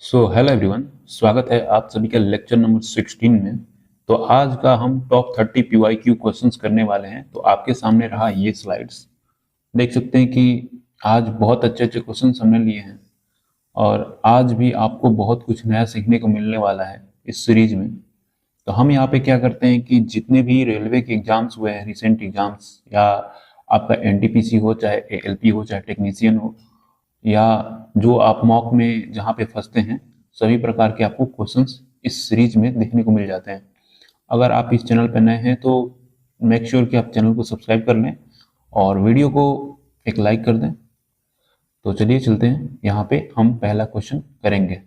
Hello everyone, स्वागत है आप सभी का लेक्चर नंबर 16 में। तो आज का हम टॉप 30 PYQ क्वेश्चंस करने वाले हैं। तो आपके सामने रहा ये स्लाइड्स, देख सकते हैं कि आज बहुत अच्छे अच्छे क्वेश्चंस हमने लिए हैं और आज भी आपको बहुत कुछ नया सीखने को मिलने वाला है इस सीरीज में। तो हम यहाँ पे क्या करते हैं कि जितने भी रेलवे के एग्जाम्स हुए हैं, रिसेंट एग्जाम्स, या आपका NTPC हो, चाहे ALP हो, चाहे टेक्नीशियन हो, या जो आप मॉक में जहाँ पे फंसते हैं, सभी प्रकार के आपको क्वेश्चंस इस सीरीज में देखने को मिल जाते हैं। अगर आप इस चैनल पर नए हैं तो मेक श्योर कि आप चैनल को सब्सक्राइब कर लें और वीडियो को एक लाइक कर दें। तो चलिए चलते हैं, यहाँ पे हम पहला क्वेश्चन करेंगे।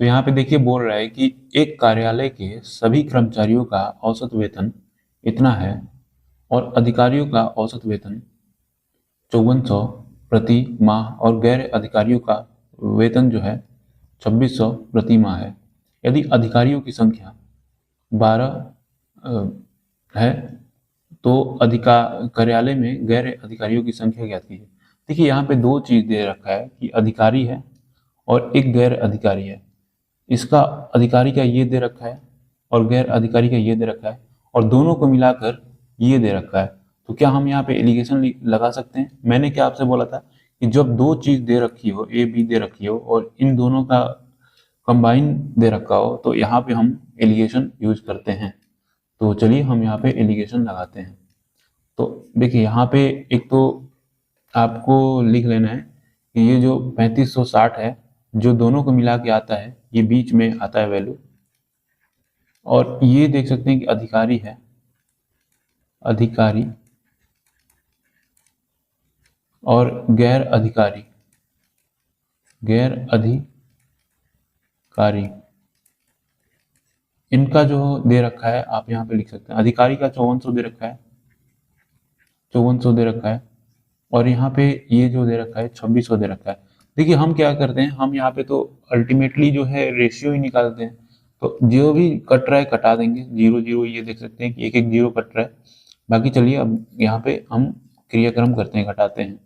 तो यहाँ पे देखिए बोल रहा है कि एक कार्यालय के सभी कर्मचारियों का औसत वेतन इतना है और अधिकारियों का औसत वेतन 5400 प्रति माह और गैर अधिकारियों का वेतन जो है 2600 प्रति माह है। यदि अधिकारियों की संख्या 12 है तो कार्यालय में गैर अधिकारियों की संख्या ज्ञात कीजिए। देखिए यहाँ पे दो चीज दे रखा है कि अधिकारी है और एक गैर अधिकारी है। इसका अधिकारी का ये दे रखा है और गैर अधिकारी का ये दे रखा है और दोनों को मिलाकर ये दे रखा है। तो क्या हम यहाँ पे एलिगेशन लगा सकते हैं? मैंने क्या आपसे बोला था कि जब दो चीज दे रखी हो, ए बी दे रखी हो और इन दोनों का कंबाइन दे रखा हो, तो यहाँ पे हम एलिगेशन यूज करते हैं। तो चलिए हम यहाँ पे एलिगेशन लगाते हैं। तो देखिए यहाँ पे एक तो आपको लिख लेना है कि ये जो 3560 है, जो दोनों को मिला के आता है, ये बीच में आता है वैल्यू। और ये देख सकते हैं कि अधिकारी है, अधिकारी और गैर अधिकारी, गैर अधिकारी, इनका जो दे रखा है आप यहाँ पे लिख सकते हैं। अधिकारी का 5400 दे रखा है, 5400 दे रखा है और यहाँ पे ये जो दे रखा है 2600 दे रखा है। देखिए हम क्या करते हैं, हम यहाँ पे तो अल्टीमेटली जो है रेशियो ही निकालते हैं। तो जो भी कट रहा है कटा देंगे, 0 0, ये देख सकते हैं कि एक एक 0 कट रहा है। बाकी चलिए अब यहाँ पे हम क्रियाक्रम करते हैं, घटाते हैं।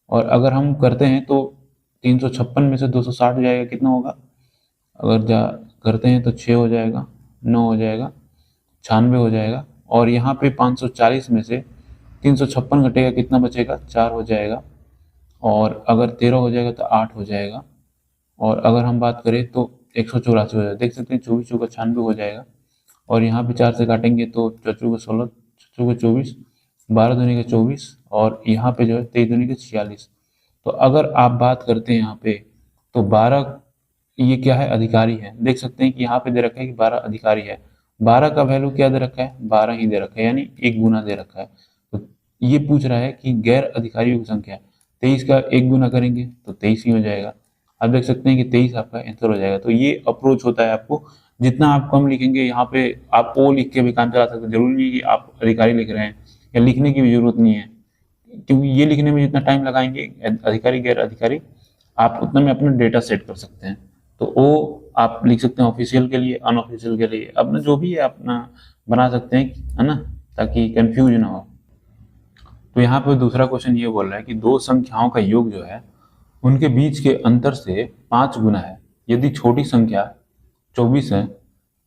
और अगर हम करते हैं तो 356 में से 260 जाएगा, कितना होगा? अगर करते हैं तो 6 हो जाएगा, 9 हो जाएगा, 96 हो जाएगा। और यहाँ पे 540 में से 356 घटेगा, कितना बचेगा? 4 हो जाएगा। और अगर 13 हो जाएगा तो 8 हो जाएगा। और अगर हम बात करें तो 184 हो जाएगा। देख सकते हैं 24 चौका 96 हो जाएगा। और यहाँ पे 4 से काटेंगे तो 4 चौका 16, 4 चौका 24, 12 दूनी का 24 और यहाँ पे जो है 23 दूनी का 46। तो अगर आप बात करते हैं यहाँ पे तो 12, ये क्या है? अधिकारी है। देख सकते हैं कि यहाँ पे दे रखा है कि 12 अधिकारी है। 12 का वैल्यू क्या दे रखा है? 12 ही दे रखा है, यानी 1 गुना दे रखा है। तो ये पूछ रहा है कि गैर अधिकारियों की संख्या 23 का 1 गुना करेंगे तो 23 ही हो जाएगा। आप देख सकते हैं कि 23 आपका आंसर हो जाएगा। तो ये अप्रोच होता है। आपको जितना आप कम लिखेंगे, यहाँ पे आप ओ लिख के भी काम चला सकते हैं। जरूरी नहीं कि आप अधिकारी लिख रहे हैं, या लिखने की भी जरूरत नहीं है, क्योंकि ये लिखने में जितना टाइम लगाएंगे अधिकारी गैर अधिकारी, आप उतना में अपना डेटा सेट कर सकते हैं। तो वो आप लिख सकते हैं ऑफिशियल के लिए, अनऑफिशियल के लिए, अपना जो भी है अपना बना सकते हैं, है ना, ताकि कंफ्यूज ना हो। तो यहाँ पे दूसरा क्वेश्चन ये बोल रहा है कि दो संख्याओं का योग जो है उनके बीच के अंतर से 5 गुना है। यदि छोटी संख्या 24 है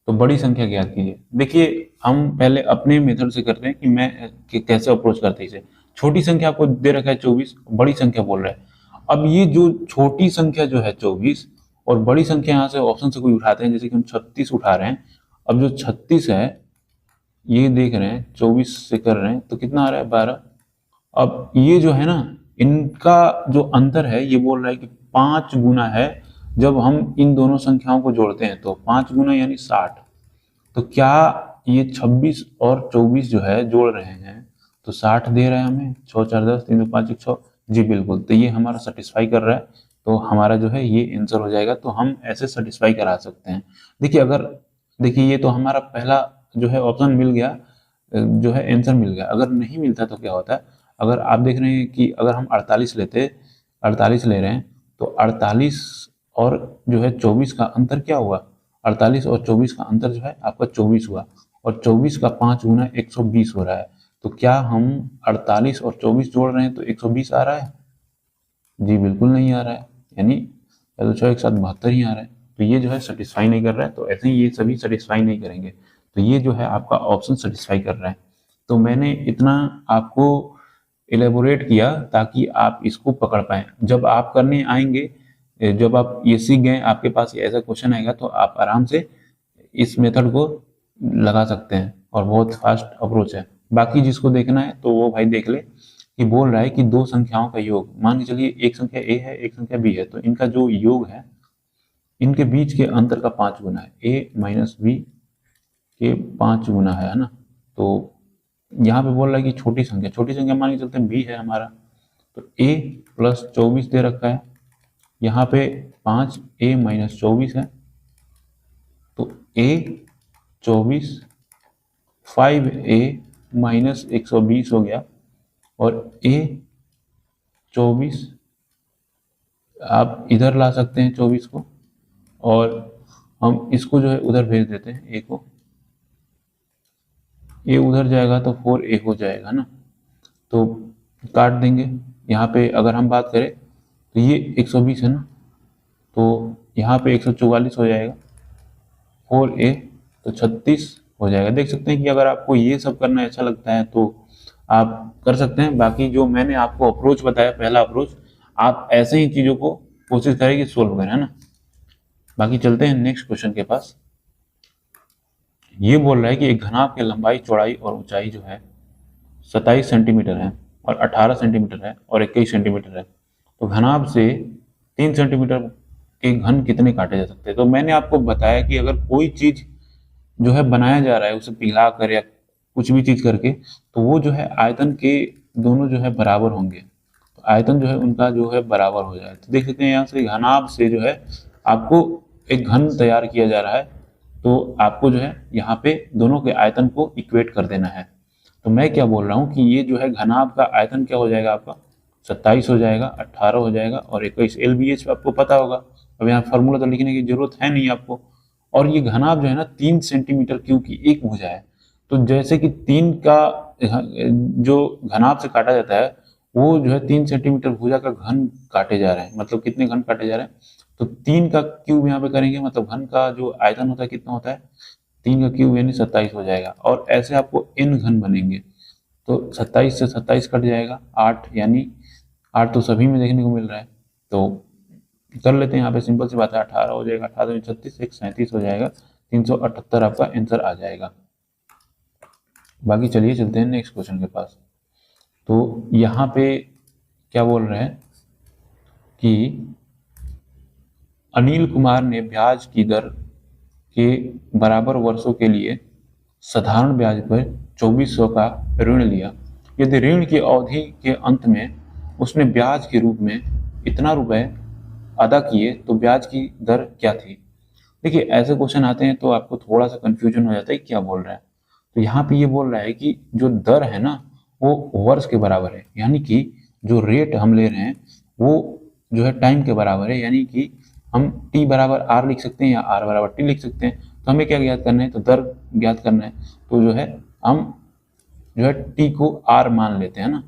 तो बड़ी संख्या ज्ञात कीजिए। देखिए हम पहले अपने मेथड से करते हैं कि कैसे अप्रोच करते हैं इसे। छोटी संख्या को दे रखा है 24, बड़ी संख्या बोल रहा है। अब ये जो छोटी संख्या जो है 24 और बड़ी संख्या यहाँ से ऑप्शन से कोई उठाते हैं, जैसे कि हम 36 उठा रहे हैं। अब जो 36 है ये देख रहे हैं 24 से कर रहे हैं तो कितना आ रहा है? 12। अब ये जो है ना, इनका जो अंतर है ये बोल रहा है कि 5 गुना है। जब हम इन दोनों संख्याओं को जोड़ते हैं तो 5 गुना यानी 60। तो क्या ये 26 और 24 जो है जोड़ रहे हैं तो 60 दे रहा है हमें। 6 4 10, 3 2 5 1 6। जी बिल्कुल, तो ये हमारा सेटिस्फाई कर रहा है। तो हमारा जो है ये आंसर हो जाएगा। तो हम ऐसे सेटिस्फाई करा सकते हैं। देखिए अगर देखिए ये तो हमारा पहला जो है ऑप्शन मिल गया, जो है आंसर मिल गया। अगर नहीं मिलता तो क्या होता है? अगर आप देख रहे हैं कि अगर हम 48 ले रहे हैं तो 48 और जो है 24 का अंतर क्या हुआ? 48 और 24 का अंतर जो है आपका 24 हुआ। और 24 का 5 गुना 120 हो रहा है। तो क्या हम 48 और 24 जोड़ रहे हैं तो 120 आ रहा है? जी बिल्कुल नहीं आ रहा है, यानी या तो 6 एक साथ 72 ही आ रहा है, तो ये जो है सेटिस्फाई नहीं कर रहा है। तो ऐसे ही ये सभी सेटिस्फाई नहीं करेंगे, तो ये जो है आपका ऑप्शन सेटिस्फाई कर रहा है। तो मैंने इतना आपको एलेबोरेट किया ताकि आप इसको पकड़ पाएँ। जब आप करने आएँगे, जब आप ये सीख गए, आपके पास ये ऐसा क्वेश्चन आएगा, तो आप आराम से इस मेथड को लगा सकते हैं और बहुत फास्ट अप्रोच है। बाकी जिसको देखना है तो वो भाई देख ले कि बोल रहा है कि दो संख्याओं का योग, मान के चलिए एक संख्या ए है एक संख्या बी है, तो इनका जो योग है इनके बीच के अंतर का 5 गुना है, ए माइनस बी के 5 गुना है ना। तो यहाँ पे बोल रहा है कि छोटी संख्या मान के चलते हैं बी है हमारा, तो ए प्लस 24 दे रखा है, यहाँ पे 5 ए माइनस 24 है, तो ए 24 5a माइनस 120 हो गया, और a 24 आप इधर ला सकते हैं 24 को, और हम इसको जो है उधर भेज देते हैं a को, a उधर जाएगा तो 4a हो जाएगा ना। तो काट देंगे, यहाँ पे अगर हम बात करें तो ये 120 है ना, तो यहाँ पे 144 हो जाएगा, 4a तो 36 हो जाएगा। देख सकते हैं कि अगर आपको ये सब करना अच्छा लगता है तो आप कर सकते हैं। बाकी जो मैंने आपको अप्रोच बताया, पहला अप्रोच, आप ऐसे ही चीज़ों को कोशिश करें कि सोल्व करें, है ना। बाकी चलते हैं नेक्स्ट क्वेश्चन के पास। ये बोल रहा है कि एक घनाभ की लंबाई, चौड़ाई और ऊंचाई जो है 27 सेंटीमीटर है, और 18 सेंटीमीटर है, और 21 सेंटीमीटर है। तो घनाभ से 3 सेंटीमीटर के घन कितने काटे जा सकते हैं। तो मैंने आपको बताया कि अगर कोई चीज़ जो है बनाया जा रहा है उसे पिघला कर या कुछ भी चीज़ करके, तो वो जो है आयतन के दोनों जो है बराबर होंगे, तो आयतन जो है उनका जो है बराबर हो जाए। तो देख सकते हैं यहाँ से घनाभ से जो है आपको एक घन तैयार किया जा रहा है, तो आपको जो है यहाँ पे दोनों के आयतन को इक्वेट कर देना है। तो मैं क्या बोल रहा हूँ कि ये जो है घनाभ का आयतन क्या हो जाएगा आपका, 27 हो जाएगा, 18 हो जाएगा, और 21 LBH आपको पता होगा। अब यहाँ फार्मूला तो लिखने की जरूरत है नहीं आपको। और ये घनाभ जो है ना 3 सेंटीमीटर क्यूब की एक भुजा है। तो जैसे कि 3 का जो घनाभ से काटा जाता है वो जो है 3 सेंटीमीटर भुजा का घन काटे जा रहे हैं, मतलब कितने घन काटे जा रहे हैं, तो 3 का क्यूब यहाँ पे करेंगे, मतलब घन का जो आयतन होता है कितना होता है, 3 का क्यूब यानी 27 हो जाएगा। और ऐसे आपको n घन बनेंगे, तो 27 से 27 कट जाएगा, 8, यानी 8 तो सभी में देखने को मिल रहा है। तो कर लेते हैं यहाँ पे, सिंपल सी बात है, 18 हो जाएगा, 18 में 36, एक 37 हो जाएगा, 378 आपका आंसर आ जाएगा। बाकी चलिए चलते हैं नेक्स्ट क्वेश्चन के पास। तो यहाँ पे क्या बोल रहे हैं कि अनिल कुमार ने ब्याज की दर के बराबर वर्षों के लिए साधारण ब्याज पर 2400 का ऋण लिया। यदि ऋण की अवधि के अंत में उसने ब्याज के रूप में इतना रुपए अदा किए तो ब्याज की दर क्या थी। देखिए ऐसे क्वेश्चन आते हैं तो आपको थोड़ा सा कंफ्यूजन हो जाता है क्या बोल रहा है। तो यहाँ पे ये बोल रहा है कि जो दर है ना वो वर्ष के बराबर है, यानी कि जो रेट हम ले रहे हैं वो जो है टाइम के बराबर है, यानी कि हम t बराबर r लिख सकते हैं या r बराबर t लिख सकते हैं। तो हमें क्या ज्ञात करना है, तो दर ज्ञात करना है, तो जो है हम जो है t को r मान लेते हैं ना।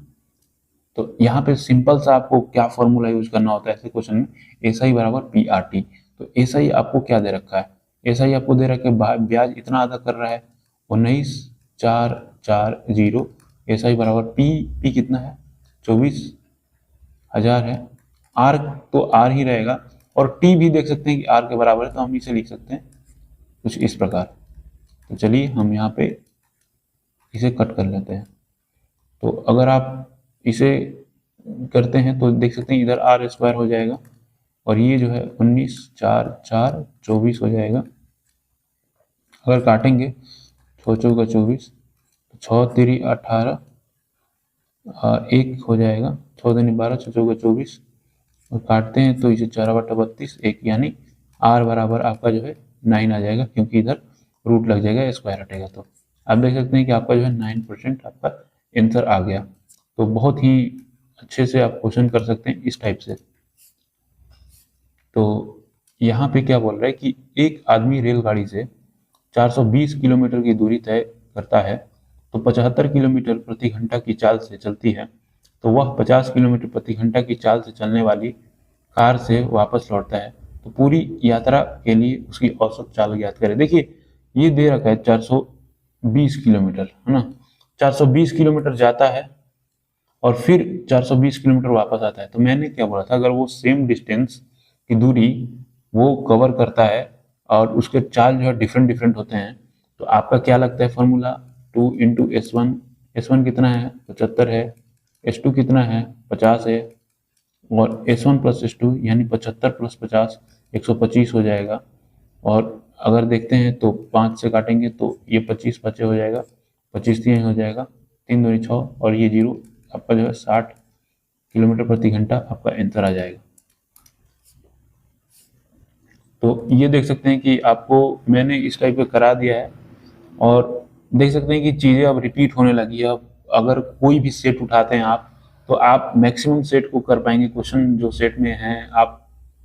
तो यहाँ पे सिंपल सा आपको क्या फॉर्मूला यूज करना होता है ऐसे क्वेश्चन में, एसआई बराबर पी आर टी। तो एसआई आपको क्या दे रखा है, एसआई आपको दे रखा है ब्याज इतना अदा कर रहा है 19,440, एसआई बराबर पी कितना है 24,000 है, आर तो आर ही रहेगा, और टी भी देख सकते हैं कि आर के बराबर है, तो हम इसे लिख सकते हैं कुछ इस प्रकार। तो चलिए हम यहाँ पे इसे कट कर लेते हैं। तो अगर आप इसे करते हैं तो देख सकते हैं इधर आर स्क्वायर हो जाएगा, और ये जो है 19,424 हो जाएगा। अगर काटेंगे 6 चौका 24, 6 तिरी 18, एक हो जाएगा, 6 दूनी 12, 6 चौका 24, और काटते हैं तो इसे 4/32 एक, यानी आर बराबर आपका जो है 9 आ जाएगा, क्योंकि इधर रूट लग जाएगा, स्क्वायर हटेगा। तो आप देख सकते हैं कि आपका जो है 9% आपका आंसर आ गया। तो बहुत ही अच्छे से आप क्वेश्चन कर सकते हैं इस टाइप से। तो यहाँ पे क्या बोल रहा है कि एक आदमी रेलगाड़ी से 420 किलोमीटर की दूरी तय करता है, तो 75 किलोमीटर प्रति घंटा की चाल से चलती है, तो वह 50 किलोमीटर प्रति घंटा की चाल से चलने वाली कार से वापस लौटता है तो पूरी यात्रा के लिए उसकी औसत चाल ज्ञात करें। देखिए ये दे रखा है 420 किलोमीटर, है ना। 420 किलोमीटर जाता है और फिर 420 किलोमीटर वापस आता है। तो मैंने क्या बोला था, अगर वो सेम डिस्टेंस की दूरी वो कवर करता है और उसके चाल जो है डिफरेंट डिफरेंट होते हैं, तो आपका क्या लगता है फॉर्मूला, 2 इंटू S1, S1 कितना है 75 है, S2 कितना है 50 है, और S1 प्लस S2 यानी 75 प्लस 50 125 हो जाएगा। और अगर देखते हैं तो 5 से काटेंगे तो ये 25 बचे हो जाएगा, 25 ये हो जाएगा, 3 दूनी 6 और ये 0, आपका जो है 60 किलोमीटर प्रति घंटा आपका आंसर आ जाएगा। तो ये देख सकते हैं कि आपको मैंने इस टाइप का करा दिया है और देख सकते हैं कि चीज़ें अब रिपीट होने लगी है। अब अगर कोई भी सेट उठाते हैं आप, तो आप मैक्सिमम सेट को कर पाएंगे, क्वेश्चन जो सेट में हैं आप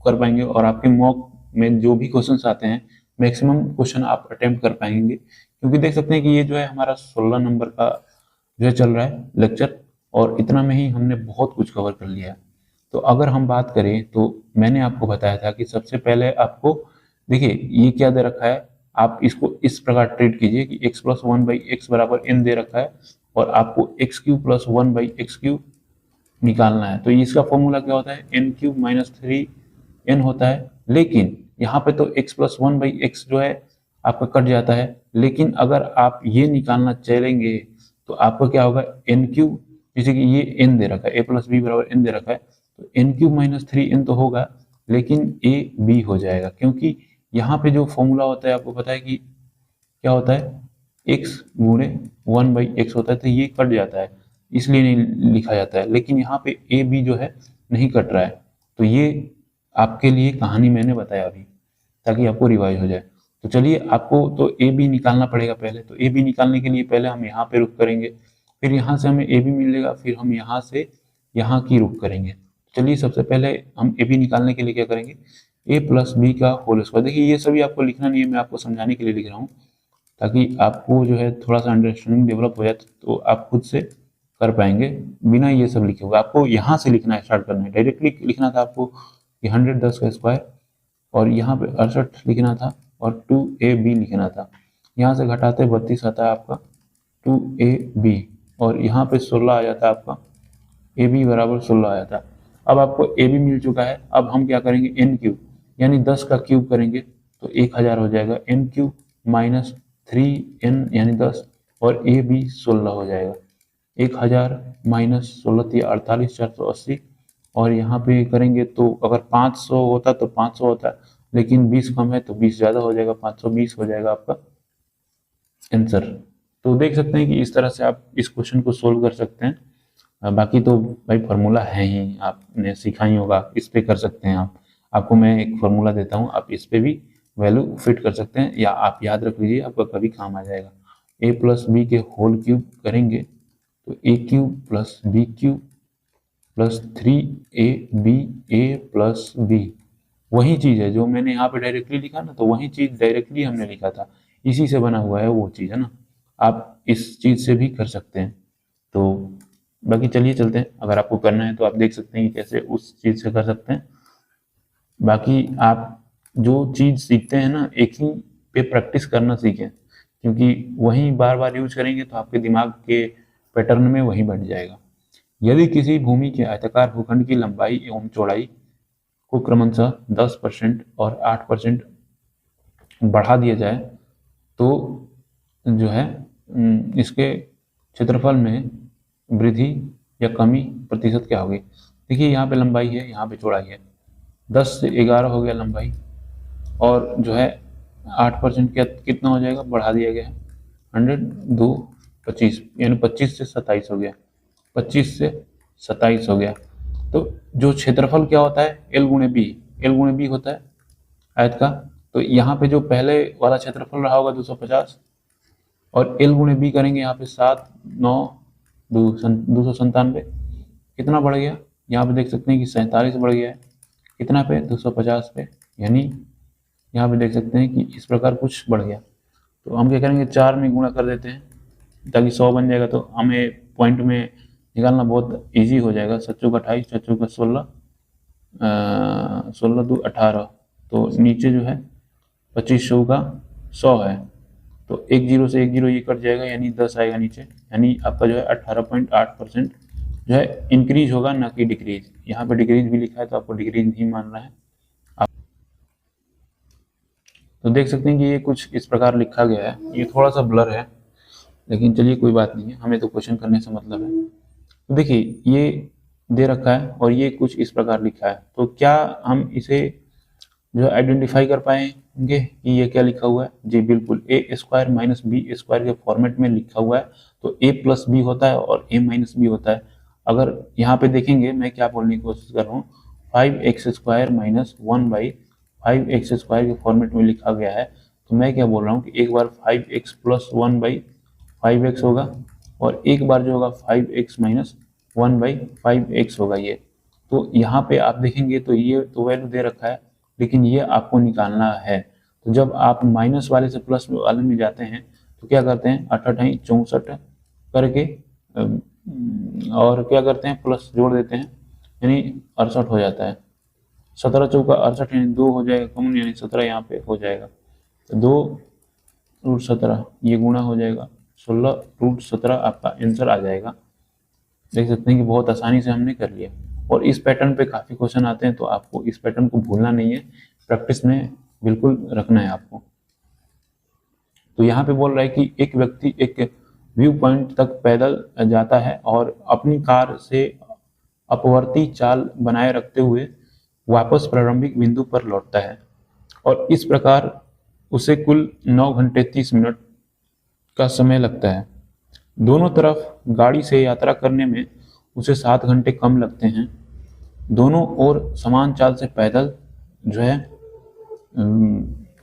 कर पाएंगे, और आपके मॉक में जो भी क्वेश्चंस आते हैं मैक्सिमम क्वेश्चन आप अटेम्प्ट कर पाएंगे। क्योंकि देख सकते हैं कि ये जो है हमारा 16 नंबर का जो है चल रहा है लेक्चर, और इतना में ही हमने बहुत कुछ कवर कर लिया है। तो अगर हम बात करें तो मैंने आपको बताया था कि सबसे पहले आपको देखिए ये क्या दे रखा है, आप इसको इस प्रकार ट्रीट कीजिए कि x प्लस 1/x बराबर n दे रखा है और आपको x³ प्लस 1/x³ निकालना है। तो इसका फॉर्मूला क्या होता है, n³ माइनस 3n होता है। लेकिन यहाँ पे तो x प्लस 1/x जो है आपका कट जाता है, लेकिन अगर आप ये निकालना चलेंगे तो आपका क्या होगा, n³, जैसे कि ये n दे रखा है, a प्लस b बराबर n दे रखा है, तो n³ माइनस 3n तो होगा, लेकिन a b हो जाएगा, क्योंकि यहाँ पे जो फॉर्मूला होता है आपको पता है कि क्या होता है, x गुणे 1/x होता है, तो ये कट जाता है इसलिए नहीं लिखा जाता है। लेकिन यहाँ पे a b जो है नहीं कट रहा है, तो ये आपके लिए कहानी मैंने बताया अभी ताकि आपको रिवाइज हो जाए। तो चलिए आपको तो ए बी निकालना पड़ेगा पहले, तो ए बी निकालने के लिए पहले हम यहाँ पे रुक करेंगे, फिर यहाँ से हमें ए बी मिलेगा, फिर हम यहाँ से यहाँ की रुक करेंगे। चलिए सबसे पहले हम ए बी निकालने के लिए क्या करेंगे, ए प्लस बी का होल स्क्वायर। देखिए ये सभी आपको लिखना नहीं है, मैं आपको समझाने के लिए लिख रहा हूँ ताकि आपको जो है थोड़ा सा अंडरस्टैंडिंग डेवलप हो जाए, तो आप खुद से कर पाएंगे बिना ये सब लिखे हुए। आपको यहाँ से लिखना स्टार्ट करना है, डायरेक्टली लिखना था आपको कि 110 का स्क्वायर, और यहाँ पे 68 लिखना था और 2ab लिखना था। यहाँ से घटाते 32 आता है आपका 2ab, और यहाँ पे 16 आ जाता है आपका, ab बराबर 16 आ जाता है। अब आपको ab मिल चुका है, अब हम क्या करेंगे, n³ यानी 10 का क्यूब करेंगे तो 1000 हो जाएगा, n³ माइनस 3n यानी 10, और ab 16 हो जाएगा, 1000 माइनस 16 48 480, और यहाँ पे करेंगे तो अगर 500 होता तो 500 होता, लेकिन 20 कम है तो 20 ज़्यादा हो जाएगा, 520 हो जाएगा आपका आंसर। तो देख सकते हैं कि इस तरह से आप इस क्वेश्चन को सोल्व कर सकते हैं। बाकी तो भाई फार्मूला है ही, आपने सीखा ही होगा, इस पे कर सकते हैं आप। आपको मैं एक फार्मूला देता हूँ, आप इस पे भी वैल्यू फिट कर सकते हैं, या आप याद रख लीजिए, आपका कभी काम आ जाएगा। a प्लस बी के होल क्यूब करेंगे तो a³ plus b³ plus 3ab a plus b, वही चीज़ है जो मैंने यहाँ पे डायरेक्टली लिखा ना, तो वही चीज़ डायरेक्टली हमने लिखा था, इसी से बना हुआ है वो चीज़, है ना। आप इस चीज़ से भी कर सकते हैं। तो बाकी चलिए चलते हैं, अगर आपको करना है तो आप देख सकते हैं कि कैसे उस चीज़ से कर सकते हैं। बाकी आप जो चीज़ सीखते हैं ना, एक ही पे प्रैक्टिस करना सीखें, क्योंकि वही बार बार यूज करेंगे तो आपके दिमाग के पैटर्न में वही बैठ जाएगा। यदि किसी भूमि के आयताकार भूखंड की लंबाई एवं चौड़ाई को क्रमशः 10% और 8% बढ़ा दिया जाए तो जो है इसके क्षेत्रफल में वृद्धि या कमी प्रतिशत क्या होगी। देखिए यहाँ पे लंबाई है, यहाँ पे चौड़ाई है, 10 से 11 हो गया लंबाई, और जो है 8% क्या कितना हो जाएगा, बढ़ा दिया गया है 100, 2 25 यानी 25 से 27 हो गया, 25 से 27 हो गया। तो जो क्षेत्रफल क्या होता है, L गुणे बी, L गुणे बी होता है आयत का। तो यहाँ पे जो पहले वाला क्षेत्रफल रहा होगा 250, और L गुणे बी करेंगे यहाँ पे 7 9 297, कितना बढ़ गया, यहाँ पे देख सकते हैं कि 47 बढ़ गया है, कितना पे 250 पे, यानी यहाँ पे देख सकते हैं कि इस प्रकार कुछ बढ़ गया। तो हम क्या करेंगे, 4 में गुणा कर देते हैं ताकि 100 बन जाएगा, तो हमें पॉइंट में निकालना बहुत इजी हो जाएगा। 7 चौक 28, 7 चौक 16, 16 2 18, तो नीचे जो है 25 चौका 100 है, तो एक जीरो से एक जीरो ये कट जाएगा, यानी 10 आएगा नीचे, यानी आपका जो है 18.8% जो है इंक्रीज होगा, ना कि डिक्रीज। यहाँ पे डिक्रीज भी लिखा है तो आपको डिक्रीज नहीं मानना है। तो देख सकते हैं कि ये कुछ इस प्रकार लिखा गया है, ये थोड़ा सा ब्लर है, लेकिन चलिए कोई बात नहीं है, हमें तो क्वेश्चन करने से मतलब है। तो देखिए ये दे रखा है और ये कुछ इस प्रकार लिखा है, तो क्या हम इसे जो आइडेंटिफाई कर पाएंगे कि ये क्या लिखा हुआ है? जी बिल्कुल, ए स्क्वायर माइनस बी स्क्वायर के फॉर्मेट में लिखा हुआ है, तो ए प्लस बी होता है और ए माइनस बी होता है। अगर यहाँ पे देखेंगे, मैं क्या बोलने की कोशिश कर रहा हूँ, 5x square minus 1/5x square के फॉर्मेट में लिखा गया है, तो मैं क्या बोल रहा हूँ कि एक बार 5x प्लस 1/5x होगा और एक बार जो होगा 5x माइनस 1/5x होगा ये। तो यहाँ पे आप देखेंगे तो ये तो वैल्यू दे रखा है, लेकिन ये आपको निकालना है। तो जब आप माइनस वाले से प्लस वाले में जाते हैं तो क्या करते हैं, 68 करके और क्या करते हैं, प्लस जोड़ देते हैं, यानी 68 हो जाता है। 17 चौका 68 यानी 2 हो जाएगा कॉमन, यानी 17 यहाँ पे हो जाएगा। तो 2√17 ये गुणा हो जाएगा, 16√17 आपका आंसर आ जाएगा। देख सकते हैं कि बहुत आसानी से हमने कर लिया, और इस पैटर्न पे काफ़ी क्वेश्चन आते हैं, तो आपको इस पैटर्न को भूलना नहीं है, प्रैक्टिस में बिल्कुल रखना है आपको। तो यहाँ पे बोल रहा है कि एक व्यक्ति एक व्यू पॉइंट तक पैदल जाता है और अपनी कार से अपवर्ती चाल बनाए रखते हुए वापस प्रारंभिक बिंदु पर लौटता है, और इस प्रकार उसे कुल 9 घंटे 30 मिनट का समय लगता है। दोनों तरफ गाड़ी से यात्रा करने में उसे 7 घंटे कम लगते हैं। दोनों ओर समान चाल से पैदल जो है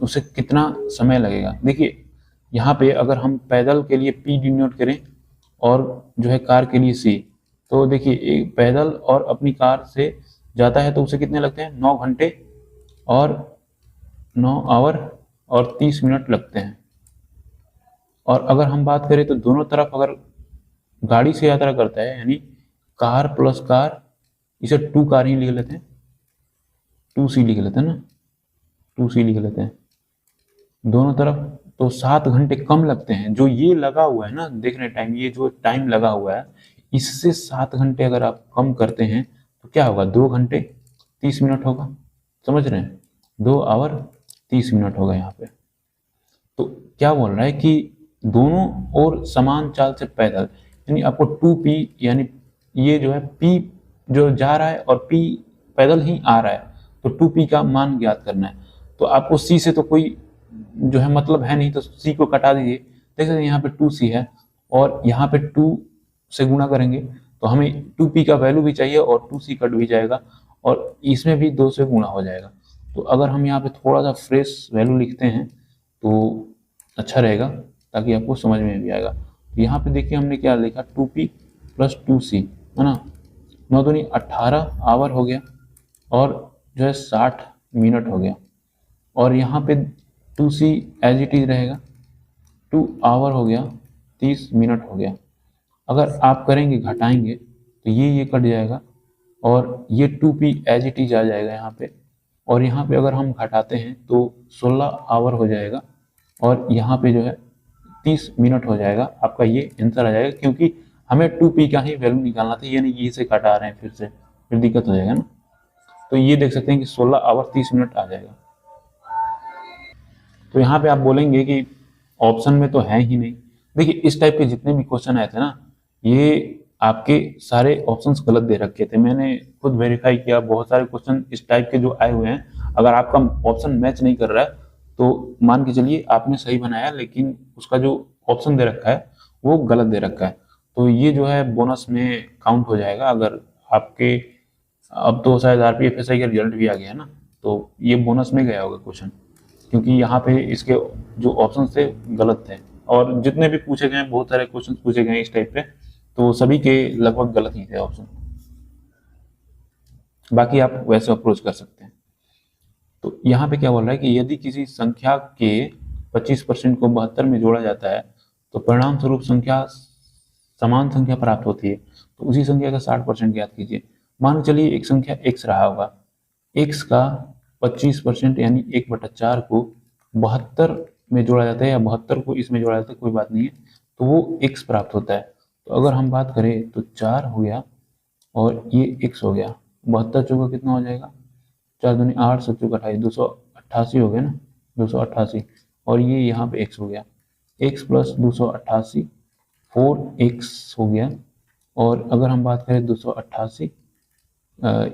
उसे कितना समय लगेगा? देखिए यहाँ पे अगर हम पैदल के लिए P डिनोट करें और जो है कार के लिए C, तो देखिए एक पैदल और अपनी कार से जाता है तो उसे कितने लगते हैं, 9 घंटे और 9 आवर और 30 मिनट लगते हैं। और अगर हम बात करें तो दोनों तरफ अगर गाड़ी से यात्रा करता है, यानी कार प्लस कार, इसे 2 कार ही लिख लेते हैं, 2C लिख लेते हैं ना, 2C लिख लेते हैं दोनों तरफ, तो 7 घंटे कम लगते हैं। जो ये लगा हुआ है ना देखने टाइम, ये जो टाइम लगा हुआ है, इससे 7 घंटे अगर आप कम करते हैं तो क्या होगा, 2 घंटे 30 मिनट होगा, समझ रहे हैं, 2 आवर 30 मिनट होगा यहाँ पे। तो क्या बोल रहा है कि दोनों ओर समान चाल से पैदल, यानी आपको 2P, यानी ये जो है P जो जा रहा है और P पैदल ही आ रहा है, तो 2P का मान ज्ञात करना है। तो आपको C से तो कोई जो है मतलब है नहीं, तो C को कटा दीजिए। देख सकते हैं यहाँ पे 2C है और यहाँ पे 2 से गुणा करेंगे तो हमें 2P का वैल्यू भी चाहिए और 2C कट भी जाएगा और इसमें भी 2 से गुणा हो जाएगा। तो अगर हम यहाँ पे थोड़ा सा फ्रेश वैल्यू लिखते हैं तो अच्छा रहेगा, ताकि आपको समझ में भी आएगा। तो यहाँ पे देखिए हमने क्या लिखा, 2P प्लस 2C है ना, 9 दूनी 18 आवर हो गया और जो है 60 मिनट हो गया, और यहाँ पे 2C एज इट इज रहेगा, 2 आवर हो गया 30 मिनट हो गया। अगर आप करेंगे घटाएंगे तो ये कट जाएगा और ये 2P एज इट इज आ जाएगा यहाँ पे, और यहाँ पे अगर हम घटाते हैं तो 16 आवर हो जाएगा और यहाँ पे जो है 30 मिनट हो जाएगा। आपका ये आंसर आ जाएगा, क्योंकि हमें 2P का ही वैल्यू निकालना था, यानी ये से घटा रहे हैं फिर दिक्कत हो जाएगा ना। तो ये देख सकते हैं कि 16 आवर 30 मिनट आ जाएगा। तो यहाँ पे आप बोलेंगे कि ऑप्शन में तो है ही नहीं। देखिए इस टाइप के जितने भी क्वेश्चन आए थे ना, ये आपके सारे ऑप्शंस गलत दे रखे थे। मैंने खुद वेरीफाई किया, बहुत सारे क्वेश्चन इस टाइप के जो आए हुए हैं, अगर आपका ऑप्शन मैच नहीं कर रहा है तो मान के चलिए आपने सही बनाया, लेकिन उसका जो ऑप्शन दे रखा है वो गलत दे रखा है। तो ये जो है बोनस में काउंट हो जाएगा। अगर आपके अब तो शायद RPFSI का रिजल्ट भी आ गया है ना, तो ये बोनस में गया होगा क्वेश्चन, क्योंकि यहाँ पे इसके जो ऑप्शन थे गलत थे, और जितने भी पूछे गए बहुत सारे क्वेश्चन पूछे गए इस टाइप पे, तो सभी के लगभग गलत ही थे ऑप्शन। बाकी आप वैसे अप्रोच कर सकते हैं। तो यहाँ पे क्या बोल रहा है कि यदि किसी संख्या के 25% को 72 में जोड़ा जाता है तो परिणाम स्वरूप संख्या समान संख्या प्राप्त होती है। तो उसी संख्या का 60% ज्ञात कीजिए। मान चलिए एक संख्या x रहा होगा, x का 25% यानी 1/4 को 72 में जोड़ा जाता है या 72 को इसमें जोड़ा जाता है, कोई बात नहीं है, तो वो x प्राप्त होता है। तो अगर हम बात करें तो 4 हो गया और ये x हो गया, 72 चौका कितना हो जाएगा, 4 दूनी 8, 7 चौका 28, 288 हो गया ना, 288, और ये यहाँ पे x हो गया, x प्लस 288 4x हो गया। और अगर हम बात करें 288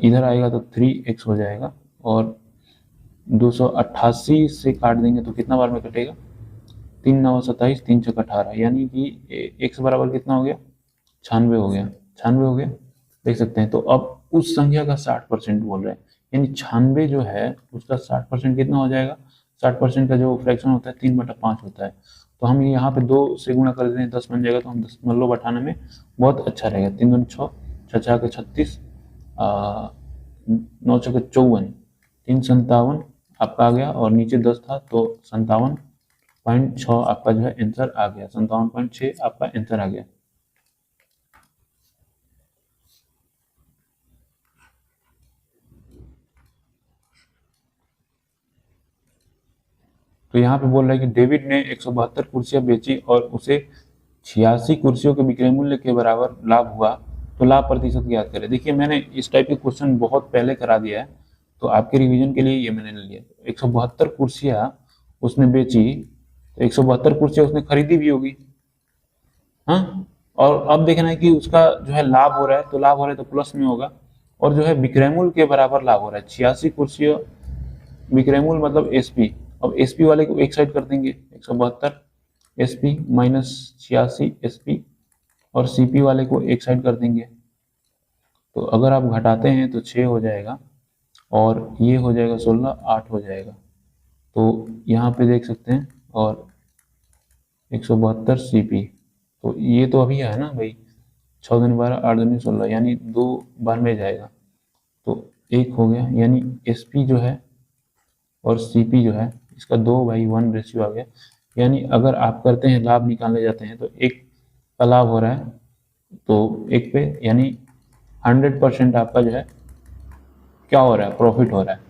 इधर आएगा तो 3x हो जाएगा, और 288 से काट देंगे तो कितना बार में कटेगा, 3 9 27, 3 6 18, यानी कि x बराबर कितना हो गया, 96 हो गया, 96 हो गया, देख सकते हैं। तो अब उस संख्या का 60% बोल रहे हैं, यानी 96 जो है उसका 60% कितना हो जाएगा, 60% का जो फ्रैक्शन होता है 3/5 होता है। तो हम यहाँ पे 2 से गुणा कर देते हैं, 10 बन जाएगा, तो हम दशमलव बैठाने में बहुत अच्छा रहेगा। 3 दूनी 6, 6 6 के 36, 9 6 के 54, 357 आपका आ गया, और नीचे 10 था तो 57.6 आपका जो है आंसर आ गया, 57.6 आपका आंसर आ गया। तो यहाँ पे बोल रहा है कि डेविड ने 172 कुर्सियां बेची और उसे 86 कुर्सियों के विक्रय मूल्य के बराबर लाभ हुआ, तो लाभ प्रतिशत ज्ञात करें। देखिए मैंने इस टाइप के क्वेश्चन बहुत पहले करा दिया है, तो आपके रिवीजन के लिए ये मैंने लिया। 172 कुर्सियां उसने बेची, तो 172 कुर्सियां उसने खरीदी भी होगी, हाँ, और अब देखना है कि उसका जो है लाभ हो रहा है, तो लाभ हो रहा है तो प्लस में होगा, और जो है विक्रय मूल्य के बराबर लाभ हो रहा है, 86 कुर्सियों विक्रय मूल्य मतलब एसपी। अब एसपी वाले को एक साइड कर देंगे, 172 एसपी माइनस 86 एसपी, और सीपी वाले को एक साइड कर देंगे। तो अगर आप घटाते हैं तो 6 हो जाएगा, और ये हो जाएगा 16, 8 हो जाएगा। तो यहाँ पे देख सकते हैं, और 172 सीपी, तो ये तो अभी है ना भाई, 6 दूनी 12, 8 दूनी 16, यानी 2 बार में जाएगा, तो 1 हो गया, यानी एसपी जो है और सीपी जो है इसका 2/1 रेशियो आ गया। यानी अगर आप करते हैं लाभ निकालने जाते हैं तो 1 का लाभ हो रहा है तो 1 पे, यानी 100% आपका जो है क्या हो रहा है, प्रॉफिट हो रहा है।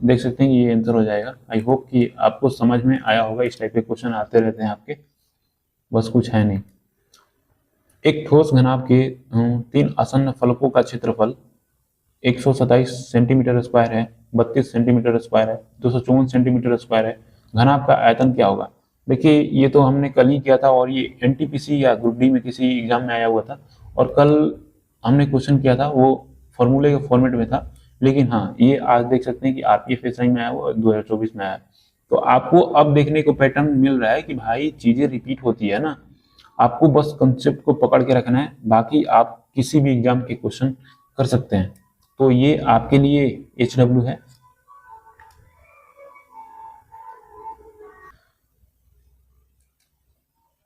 देख सकते हैं ये आंसर हो जाएगा। आई होप कि आपको समझ में आया होगा, इस टाइप के क्वेश्चन आते रहते हैं आपके, बस कुछ है नहीं। एक ठोस घनाभ के 3 आसन्न फलकों का क्षेत्रफल 127 सेंटीमीटर स्क्वायर है, 32 सेंटीमीटर स्क्वायर है, 254 सेंटीमीटर स्क्वायर है, घनाभ का आयतन क्या होगा। देखिए ये तो हमने कल ही किया था, और ये एनटीपीसी या ग्रुप डी में किसी एग्जाम में आया हुआ था, और कल हमने क्वेश्चन किया था वो फॉर्मूले के फॉर्मेट में था। लेकिन हाँ, ये आज देख सकते हैं कि आरपीएफ एसआई में आया हुआ, 2024 में आया। तो आपको अब देखने को पैटर्न मिल रहा है कि भाई चीजें रिपीट होती है ना, आपको बस कंसेप्ट को पकड़ के रखना है, बाकी आप किसी भी एग्जाम के क्वेश्चन कर सकते हैं। तो ये आपके लिए HW है।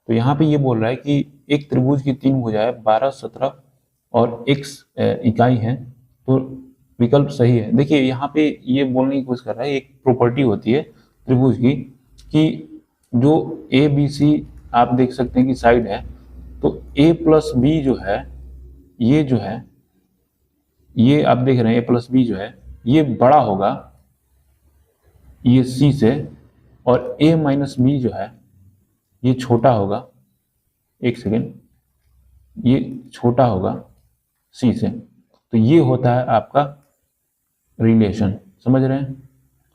तो यहाँ पे ये बोल रहा है कि एक त्रिभुज की 3 भुजाएं 12, 17 और x इकाई है, तो विकल्प सही है। देखिए यहाँ पे ये बोलने की कोशिश कर रहा है, एक प्रॉपर्टी होती है त्रिभुज की कि जो ABC आप देख सकते हैं कि साइड है, तो A प्लस बी जो है, ये जो है, ये आप देख रहे हैं A प्लस बी जो है ये बड़ा होगा ये C से, और A माइनस बी जो है ये छोटा होगा, एक सेकेंड, ये छोटा होगा C से। तो ये होता है आपका रिलेशन, समझ रहे हैं।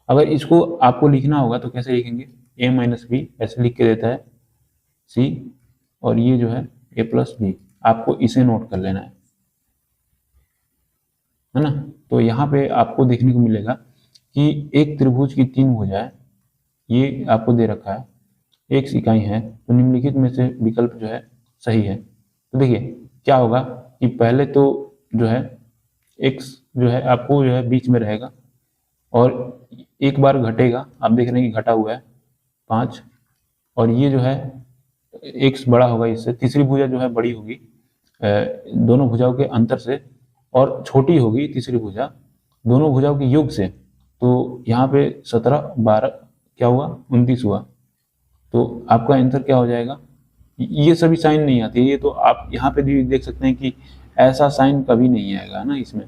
अगर इसको आपको लिखना होगा तो कैसे लिखेंगे, A माइनस बी ऐसे लिख के देता है C, और ये जो है A प्लस बी, आपको इसे नोट कर लेना है ना। तो यहाँ पे आपको देखने को मिलेगा कि एक त्रिभुज की 3 भुजाएं, ये आपको दे रखा है, x इकाई है, तो निम्नलिखित में से विकल्प जो है सही है। तो देखिए क्या होगा कि पहले तो जो है x जो है आपको जो है बीच में रहेगा, और एक बार घटेगा, आप देख रहे हैं कि घटा हुआ है 5, और ये जो है x बड़ा होगा इससे, तीसरी भुजा जो है बड़ी होगी दोनों भुजाओं के अंतर से, और छोटी होगी तीसरी भुजा दोनों भुजाओं के योग से। तो यहाँ पे 17, 12 क्या हुआ, 29 हुआ। तो आपका आंसर क्या हो जाएगा, ये सभी साइन नहीं आते। ये तो आप यहाँ पे भी देख सकते हैं कि ऐसा साइन कभी नहीं आएगा ना इसमें,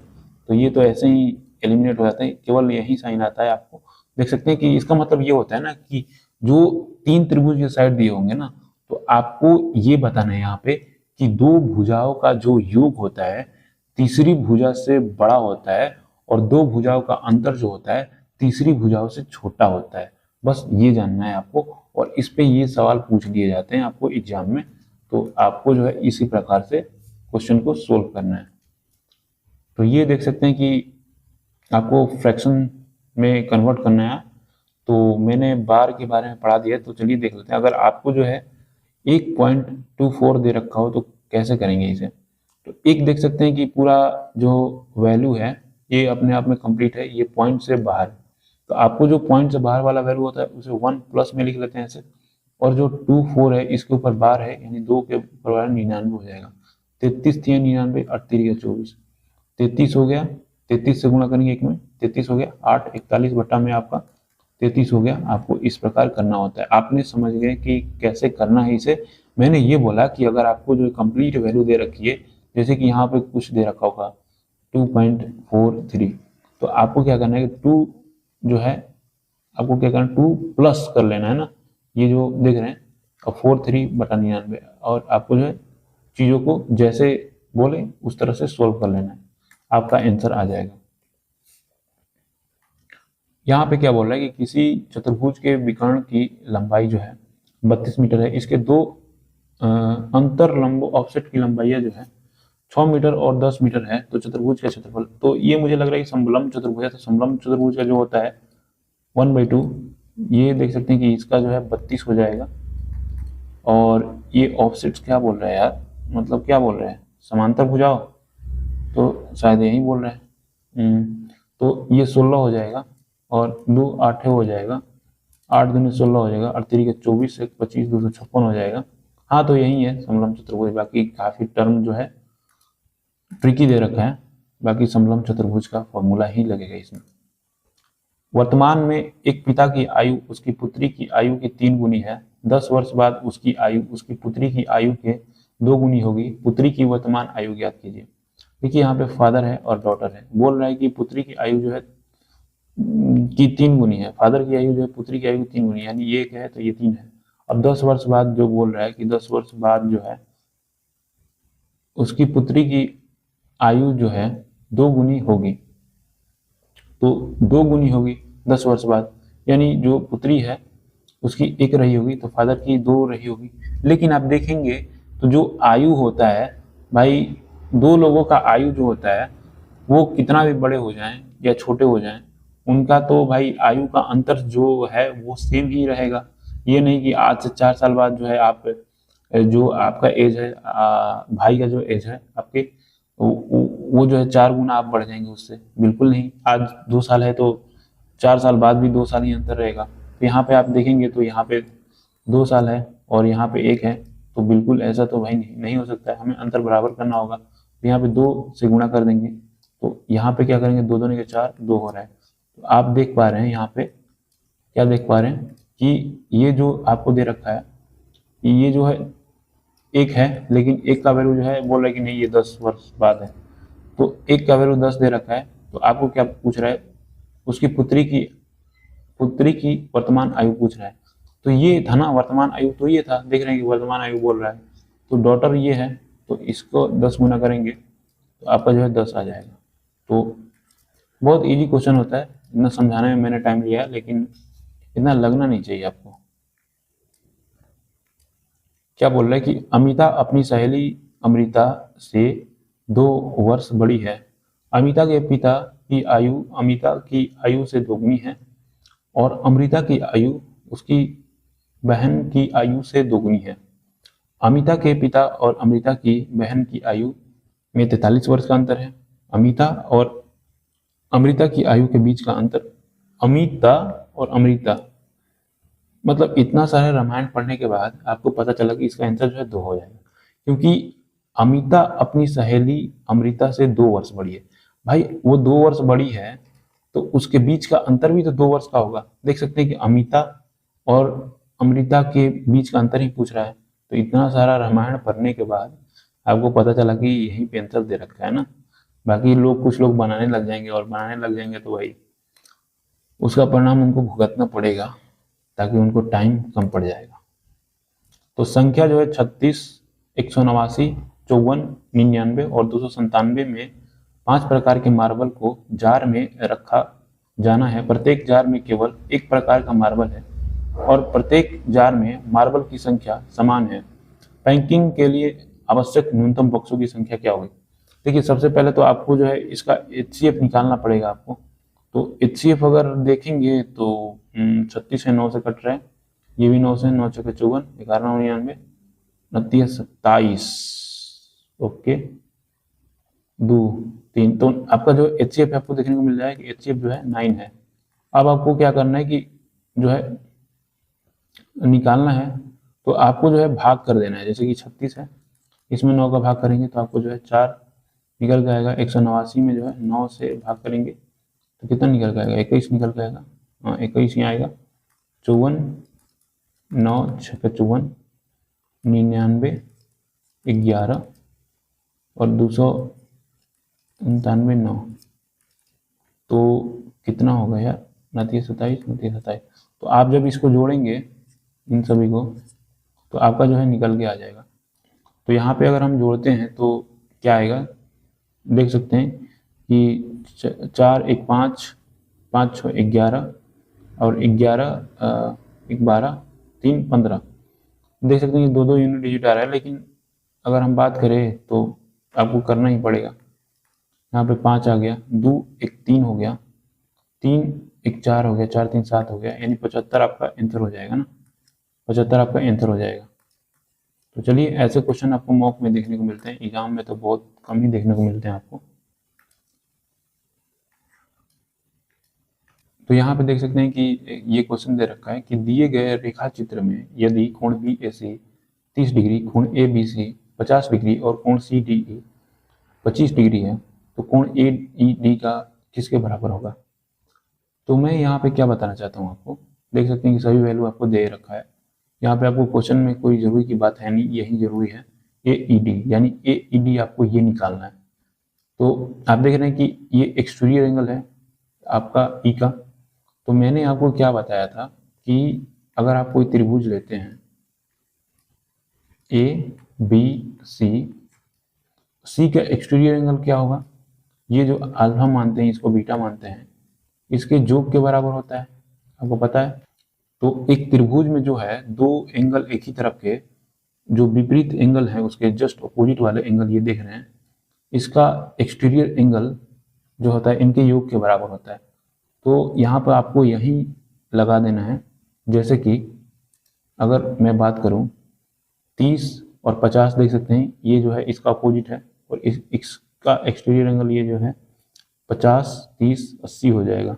तो ये तो ऐसे ही एलिमिनेट हो जाता है, केवल यही साइन आता है। आपको देख सकते हैं कि इसका मतलब ये होता है ना कि जो 3 त्रिभुज के साइड दिए होंगे ना, तो आपको ये बताना है यहाँ पे कि 2 भुजाओं का जो योग होता है तीसरी भुजा से बड़ा होता है, और 2 भुजाओं का अंतर जो होता है तीसरी भुजाओं से छोटा होता है। बस ये जानना है आपको, और इस पे ये सवाल पूछ लिए जाते हैं आपको एग्जाम में, तो आपको जो है इसी प्रकार से क्वेश्चन को सोल्व करना है। तो ये देख सकते हैं कि आपको फ्रैक्शन में कन्वर्ट करना है, तो मैंने बार के बारे में पढ़ा दिया, तो चलिए देख लेते हैं। अगर आपको जो है 1.24 दे रखा हो तो कैसे करेंगे इसे। तो एक देख सकते हैं कि पूरा जो वैल्यू है ये अपने आप में कंप्लीट है, ये पॉइंट से बाहर। तो आपको जो पॉइंट से बाहर वाला वैल्यू होता है उसे 1 प्लस में लिख लेते हैं ऐसे, और जो 24 है इसके ऊपर बार है, यानी 2 के ऊपर बार 99 हो जाएगा। 33 थी 99, 38 24, 33 हो गया। 33 से गुणा करेंगे 1 में, 33 हो गया। 8 41 बट्टा में आपका 33 हो गया। आपको इस प्रकार करना होता है। आपने समझ गए कि कैसे करना है इसे। मैंने ये बोला कि अगर आपको जो कंप्लीट वैल्यू दे रखी है, जैसे कि यहाँ पे कुछ दे रखा होगा 2.43, तो आपको क्या करना है कि 2 जो है आपको क्या करना है 2 प्लस कर लेना है ना, ये जो देख रहे हैं, और 43 बटा 99, और आपको जो है चीज़ों को जैसे बोले उस तरह से सोल्व कर लेना है, आपका आंसर आ जाएगा। यहाँ पे क्या बोल रहा है कि किसी चतुर्भुज के विकर्ण की लंबाई जो है 32 मीटर है, इसके दो अंतर लंब ऑफसेट की लंबाइयाँ जो है 6 मीटर और 10 मीटर है, तो चतुर्भुज का क्षेत्रफल। तो ये मुझे लग रहा है कि समलंब चतुर्भुज है, तो समलंब चतुर्भुज का जो होता है 1/2, ये देख सकते हैं कि इसका जो है 32 हो जाएगा। और ये ऑफसेट्स क्या बोल रहा है यार, मतलब क्या बोल रहे हैं, समांतर भुजाओं, तो शायद यही बोल रहे हैं। तो ये 16 हो जाएगा, और 2 8 हो जाएगा, 8 दूनी 16 हो जाएगा, 8 3 24, 1 25, 256 हो जाएगा। हाँ, तो यही है समलंब चतुर्भुज। बाकी काफी टर्म जो है ट्रिकी दे रखा है, बाकी समलंब चतुर्भुज का फॉर्मूला ही लगेगा इसमें। वर्तमान में एक पिता की आयु उसकी पुत्री की आयु की 3 गुनी है। 10 वर्ष बाद उसकी आयु उसकी पुत्री की आयु के 2 गुनी होगी। पुत्री की वर्तमान आयु ज्ञात कीजिए। देखिए यहाँ पे फादर है और डॉटर है, बोल रहा है कि पुत्री की आयु जो है की 3 गुनी है, फादर की आयु जो है पुत्री की आयु की 3 गुनी, यानी ये एक है तो ये 3 है। अब 10 वर्ष बाद जो बोल रहा है कि 10 वर्ष बाद जो है उसकी पुत्री की आयु जो है 2 गुनी होगी। तो 2 गुनी होगी 10 वर्ष बाद, यानी जो पुत्री है उसकी 1 रही होगी, तो फादर की 2 रही होगी। लेकिन आप देखेंगे तो जो आयु होता है भाई, 2 लोगों का आयु जो होता है वो कितना भी बड़े हो जाएं या छोटे हो जाएं, उनका तो भाई आयु का अंतर जो है वो सेम ही रहेगा। ये नहीं कि आज से 4 साल बाद जो है आप जो आपका एज है भाई का जो एज है आपके, वो जो है 4 गुना आप बढ़ जाएंगे उससे, बिल्कुल नहीं। आज 2 साल है तो 4 साल बाद भी 2 साल ही अंतर रहेगा। तो यहाँ पे आप देखेंगे तो यहाँ पे 2 साल है और यहाँ पे 1 है, तो बिल्कुल ऐसा तो भाई नहीं हो सकता है, हमें अंतर बराबर करना होगा। तो यहाँ पे 2 से गुणा कर देंगे, तो यहाँ पे क्या करेंगे 2 दूनी के 4, 2 हो रहा है। तो आप देख पा रहे हैं यहाँ पे क्या देख पा रहे हैं कि ये जो आपको दे रखा है ये जो है 1 है, लेकिन 1 का वैल्यू जो है बोल रहा है कि नहीं ये 10 वर्ष बाद है। तो 1 का वैल्यू 10 दे रखा है, तो आपको क्या पूछ रहा है, उसकी पुत्री की वर्तमान आयु पूछ रहा है। तो ये था ना वर्तमान आयु, तो ये था, देख रहे हैं कि वर्तमान आयु बोल रहा है, तो डॉटर ये है, तो इसको 10 गुना करेंगे तो आपका जो है 10 आ जाएगा। तो बहुत इजी क्वेश्चन होता है, इतना समझाने में मैंने टाइम लिया है, लेकिन इतना लगना नहीं चाहिए आपको। क्या बोल रहा है कि अमिता अपनी सहेली अमृता से 2 वर्ष बड़ी है। अमिता के पिता की आयु अमिता की आयु से 2 गुनी है, और अमृता की आयु उसकी बहन की आयु से 2 गुनी है। अमिता के पिता और अमृता की बहन की आयु में 43 वर्ष का अंतर है। अमिता और अमृता की आयु के बीच का अंतर, अमिता और अमृता, मतलब इतना सारे रामायण पढ़ने के बाद आपको पता चला कि इसका आंसर जो है 2 हो जाएगा, क्योंकि अमिता अपनी सहेली अमृता से 2 वर्ष बड़ी है। भाई वो 2 वर्ष बड़ी है तो उसके बीच का अंतर भी तो 2 वर्ष का होगा। देख सकते हैं कि अमिता और अमृता के बीच का अंतर ही पूछ रहा है, तो इतना सारा रामायण पढ़ने के बाद आपको पता चला कि यहीं पे आंसर दे रखा है ना। बाकी लोग, कुछ लोग बनाने लग जाएंगे, और बनाने लग जाएंगे तो भाई उसका परिणाम उनको भुगतना पड़ेगा, ताकि उनको टाइम कम पड़ जाएगा। तो संख्या जो है 36, 189, 54, 99 और 297 में 5 प्रकार के मार्बल को जार में रखा जाना है। प्रत्येक जार में केवल एक प्रकार का मार्बल है और प्रत्येक जार में मार्बल की संख्या समान है। पैकिंग के लिए आवश्यक न्यूनतम बक्सों की संख्या क्या होगी? देखिए, सबसे पहले तो आपको जो है इसका HCF निकालना पड़ेगा आपको। तो HCF अगर देखेंगे तो 36 है, 9 से कट रहा है, ये भी 9 से, 9 छक्के 54, 11 99, 29 27, ओके, 2 3। तो आपका जो HCF आपको देखने को मिल जाएगा कि HCF जो है 9 है। अब आपको क्या करना है कि जो है निकालना है, तो आपको जो है भाग कर देना है। जैसे कि 36 है, इसमें 9 का भाग करेंगे तो आपको जो है 4 निकल के आएगा। 189 में जो है 9 से भाग करेंगे तो कितना निकल के आएगा? 21 निकल के आएगा। हाँ, 21 यहाँ आएगा। 54, 9 छक्के 54, 99, 11 और 299, 9। तो कितना होगा यार? 29, 27, 29, 27। तो आप जब इसको जोड़ेंगे इन सभी को, तो आपका जो है निकल के आ जाएगा। तो यहाँ पे अगर हम जोड़ते हैं तो क्या आएगा, देख सकते हैं कि 4 1 5, 5 6 11 और 11 1 12 3 15। देख सकते हैं कि 2 2 यूनिट डिजिट आ रहा है, लेकिन अगर हम बात करें तो आपको करना ही पड़ेगा। यहाँ पे 5 आ गया, 2 1 3 हो गया, 3 1 4 हो गया, 4 3 7 हो गया, यानी 75 आपका आंसर हो जाएगा ना। 75 आपका आंसर हो जाएगा। तो चलिए, ऐसे क्वेश्चन आपको मॉक में देखने को मिलते हैं, एग्जाम में तो बहुत कम ही देखने को मिलते हैं आपको। तो यहाँ पे देख सकते हैं कि ये क्वेश्चन दे रखा है कि दिए गए रेखा चित्र में यदि कोण BAC 30 डिग्री, कोण ABC 50 डिग्री और कोण CDE 25 डिग्री है, तो कोण AED का किसके बराबर होगा? तो मैं यहाँ पे क्या बताना चाहता हूँ आपको, देख सकते हैं कि सभी वैल्यू आपको दे रखा है। यहाँ पे आपको क्वेश्चन में कोई जरूरी की बात है नहीं, यही जरूरी है AED, यानी AED आपको ये निकालना है। तो आप देख रहे हैं कि ये एक्सटीरियर एंगल है आपका E का। तो मैंने आपको क्या बताया था कि अगर आप कोई त्रिभुज लेते हैं ABC, C का एक्सटीरियर एंगल क्या होगा? ये जो अल्फा मानते हैं इसको बीटा मानते हैं, इसके योग के बराबर होता है, आपको पता है। तो एक त्रिभुज में जो है दो एंगल एक ही तरफ के, जो विपरीत एंगल है उसके जस्ट अपोजिट वाले एंगल ये देख रहे हैं, इसका एक्सटीरियर एंगल जो होता है इनके योग के बराबर होता है। तो यहाँ पर आपको यही लगा देना है। जैसे कि अगर मैं बात करूँ 30 और 50, देख सकते हैं ये जो है इसका अपोजिट है, और इसका एक्सटीरियर एंगल ये जो है 50 30 80 हो जाएगा।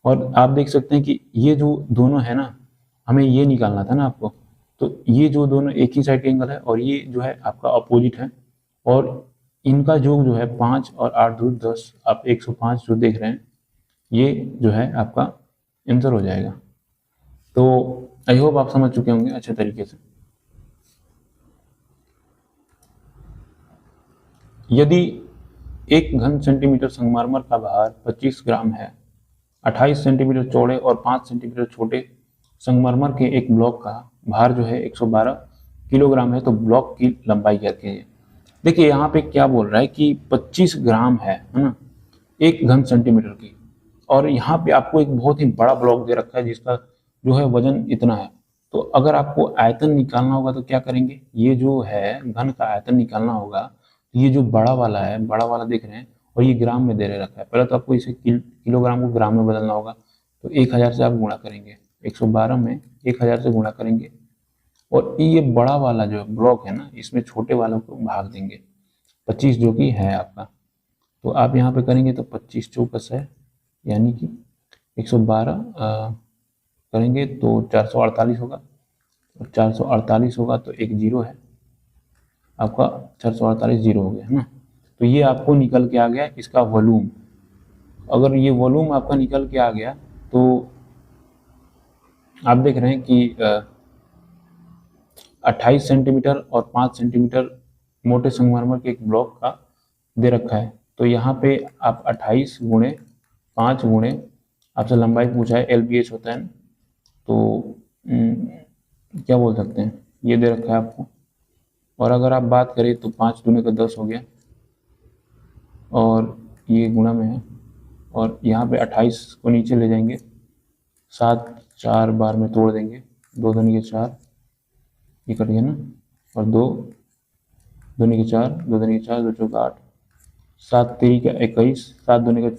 और आप देख सकते हैं कि ये जो दोनों है ना, हमें ये निकालना था ना आपको। तो ये जो दोनों एक ही साइड के एंगल है और ये जो है आपका अपोजिट है, और इनका योग जो है 5 और 8 2 10, आप 105 जो देख रहे हैं, ये जो है आपका आंसर हो जाएगा। तो आई होप आप समझ चुके होंगे अच्छे तरीके से। यदि एक घन सेंटीमीटर संगमरमर का भार 25 ग्राम है, 28 सेंटीमीटर चौड़े और 5 सेंटीमीटर छोटे संगमरमर के एक ब्लॉक का भार जो है 112 किलोग्राम है, तो ब्लॉक की लंबाई क्या कीजिए। देखिए यहाँ पे क्या बोल रहा है कि 25 ग्राम है ना, एक घन सेंटीमीटर की, और यहाँ पे आपको एक बहुत ही बड़ा ब्लॉक दे रखा है जिसका जो है वजन इतना है। तो अगर आपको आयतन निकालना होगा तो क्या करेंगे, ये जो है घन का आयतन निकालना होगा, ये जो बड़ा वाला है, बड़ा वाला देख रहे हैं, और ये ग्राम में दे रखा है। पहले तो आपको इसे किलोग्राम को ग्राम में बदलना होगा। तो 1000 से आप गुणा करेंगे, 112 में 1000 से गुणा करेंगे, और ये बड़ा वाला जो ब्लॉक है ना, इसमें छोटे वालों को भाग देंगे 25 जो कि है आपका। तो आप यहाँ पे करेंगे तो 25 चौकस है, यानी कि 112 करेंगे तो 448 होगा, और 448 होगा तो एक जीरो है आपका, 448 जीरो हो गया है ना। तो ये आपको निकल के आ गया इसका वॉल्यूम। अगर ये वॉल्यूम आपका निकल के आ गया तो आप देख रहे हैं कि 28 सेंटीमीटर और 5 सेंटीमीटर मोटे संगमरमर के एक ब्लॉक का दे रखा है। तो यहाँ पे आप 28 गुणे 5 गुणे आपसे लंबाई पूछा है, LBH होता है, तो क्या बोल सकते हैं, ये दे रखा है आपको। और अगर आप बात करें तो 5 दूने का 10 हो गया, और ये गुणा में है, और यहाँ पे 28 को नीचे ले जाएंगे, 7 4 बार में तोड़ देंगे, 2 दूनी के 4, ये कट गया ना, और 2 दूनी के 4, 2 दूनी के 4, 2 चौका 8, 7 3 का 21, 7 दूनी का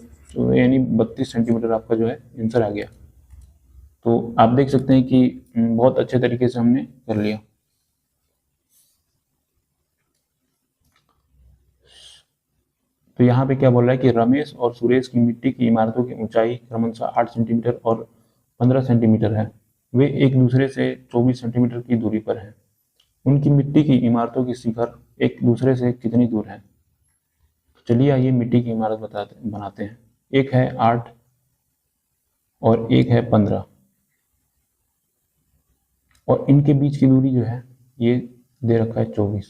यानी 32 सेंटीमीटर आपका जो है आंसर आ गया। तो आप देख सकते हैं कि बहुत अच्छे तरीके से हमने कर लिया। तो यहाँ पे क्या बोल रहा है कि रमेश और सुरेश की मिट्टी की इमारतों की ऊंचाई क्रमशः 8 सेंटीमीटर और 15 सेंटीमीटर है। वे एक दूसरे से 24 सेंटीमीटर की दूरी पर हैं। उनकी मिट्टी की इमारतों की शिखर एक दूसरे से कितनी दूर है? चलिए आइए मिट्टी की इमारत बनाते हैं। एक है 8 और एक है 15, और इनके बीच की दूरी जो है ये दे रखा है 24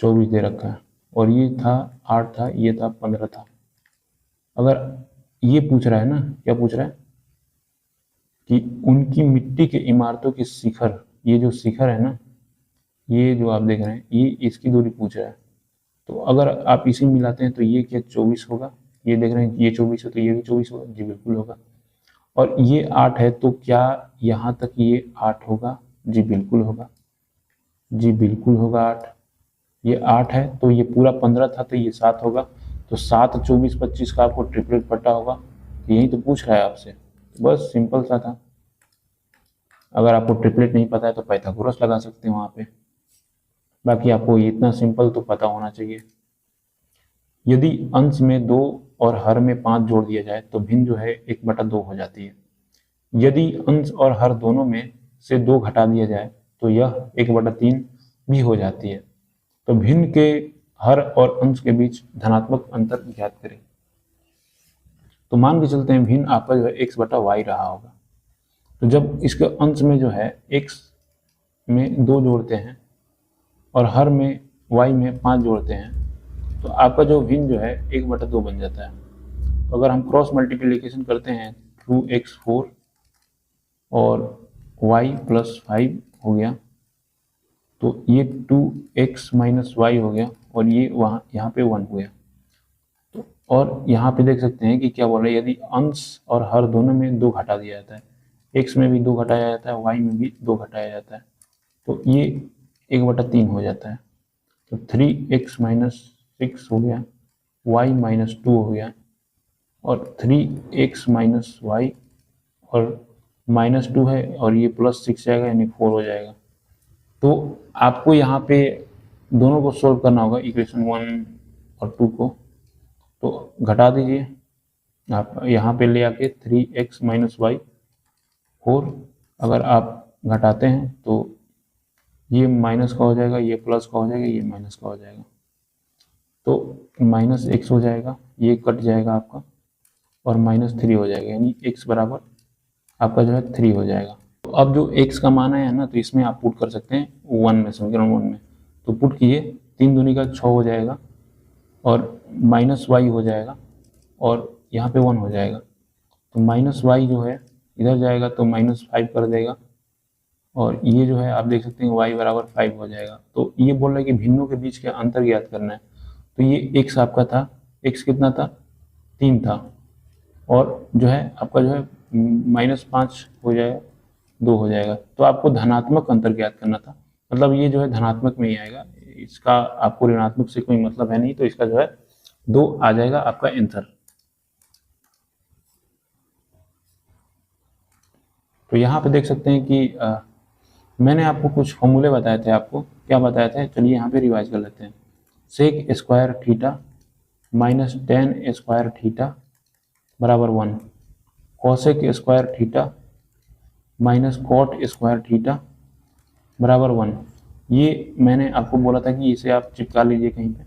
दे रखा है, और ये था 8 था, ये था 15 था। अगर ये पूछ रहा है ना, क्या पूछ रहा है कि उनकी मिट्टी के इमारतों की शिखर, ये जो शिखर है ना, ये जो आप देख रहे हैं, ये इसकी दूरी पूछ रहा है। तो अगर आप इसे मिलाते हैं तो ये क्या 24 होगा, ये देख रहे हैं ये 24 है तो ये भी 24 होगा, जी बिल्कुल होगा। और ये 8 है तो क्या यहाँ तक ये 8 होगा? जी बिल्कुल होगा, जी बिल्कुल होगा 8। ये 8 है तो ये पूरा 15 था तो ये 7 होगा, तो 7 24 25 का आपको ट्रिपलेट पता होगा, तो यही तो पूछ रहा है आपसे। बस सिंपल सा था। अगर आपको ट्रिपलेट नहीं पता है तो पाइथागोरस लगा सकते हैं वहाँ पे, बाकी आपको इतना सिंपल तो पता होना चाहिए। यदि अंश में 2 और हर में 5 जोड़ दिया जाए तो भिन्न जो है 1/2 हो जाती है। यदि अंश और हर दोनों में से 2 घटा दिया जाए तो यह 1/3 भी हो जाती है। तो भिन्न के हर और अंश के बीच धनात्मक अंतर ज्ञात करें। तो मान के चलते हैं भिन्न आपका जो है x/y रहा होगा, तो जब इसके अंश में जो है x में 2 जोड़ते हैं और हर में y में 5 जोड़ते हैं, तो आपका जो भिन्न जो है 1/2 बन जाता है। तो अगर हम क्रॉस मल्टीप्लिकेशन करते हैं 2x4 और y + 5 हो गया, तो ये 2x - y हो गया, और ये यहाँ पे 1 हो गया। तो और यहाँ पे देख सकते हैं कि क्या बोल रहे हैं, यदि अंश और हर दोनों में 2 घटा दिया जाता है, x में भी 2 घटाया जाता है, y में भी 2 घटाया जाता है, तो ये 1/3 हो जाता है। तो 3x - 6 हो गया, y - 2 हो गया, और 3x - y और -2 है, और ये +6 जाएगा यानी 4 हो जाएगा। तो आपको यहाँ पे दोनों को सोल्व करना होगा, इक्वेशन 1 और 2 को। तो घटा दीजिए आप, यहाँ पे ले आके 3x - y 4, अगर आप घटाते हैं तो ये माइनस का हो जाएगा, ये प्लस का हो जाएगा, ये माइनस का हो जाएगा, तो -x हो जाएगा, ये कट जाएगा आपका, और -3 हो जाएगा, यानी x बराबर आपका जो है 3 हो जाएगा। तो अब जो x का मान है ना, तो इसमें आप पुट कर सकते हैं 1 में, समीकरण 1 में। तो पुट कीजिए, 3 दूनी का 6 हो जाएगा, और -y हो जाएगा, और यहाँ पे 1 हो जाएगा। तो -y जो है इधर जाएगा तो -5 कर देगा, और ये जो है आप देख सकते हैं y बराबर 5 हो जाएगा। तो ये बोल रहा है कि भिन्नों के बीच के अंतर ज्ञात करना है। तो ये x आपका था, x कितना था? 3 था, और जो है आपका जो है -5 हो जाएगा, 2 हो जाएगा। तो आपको धनात्मक अंतर ज्ञात करना था, मतलब ये जो है धनात्मक में ही आएगा, इसका आपको ऋणात्मक से कोई मतलब है नहीं, तो इसका जो है 2 आ जाएगा आपका आंसर। तो यहाँ पे देख सकते हैं कि मैंने आपको कुछ फॉर्मूले बताए थे। आपको क्या बताए थे, चलिए यहाँ पे रिवाइज कर लेते हैं। Sec square theta minus tan square theta बराबर 1, cosec square theta minus cot square theta बराबर 1। ये मैंने आपको बोला था कि इसे आप चिपका लीजिए कहीं पे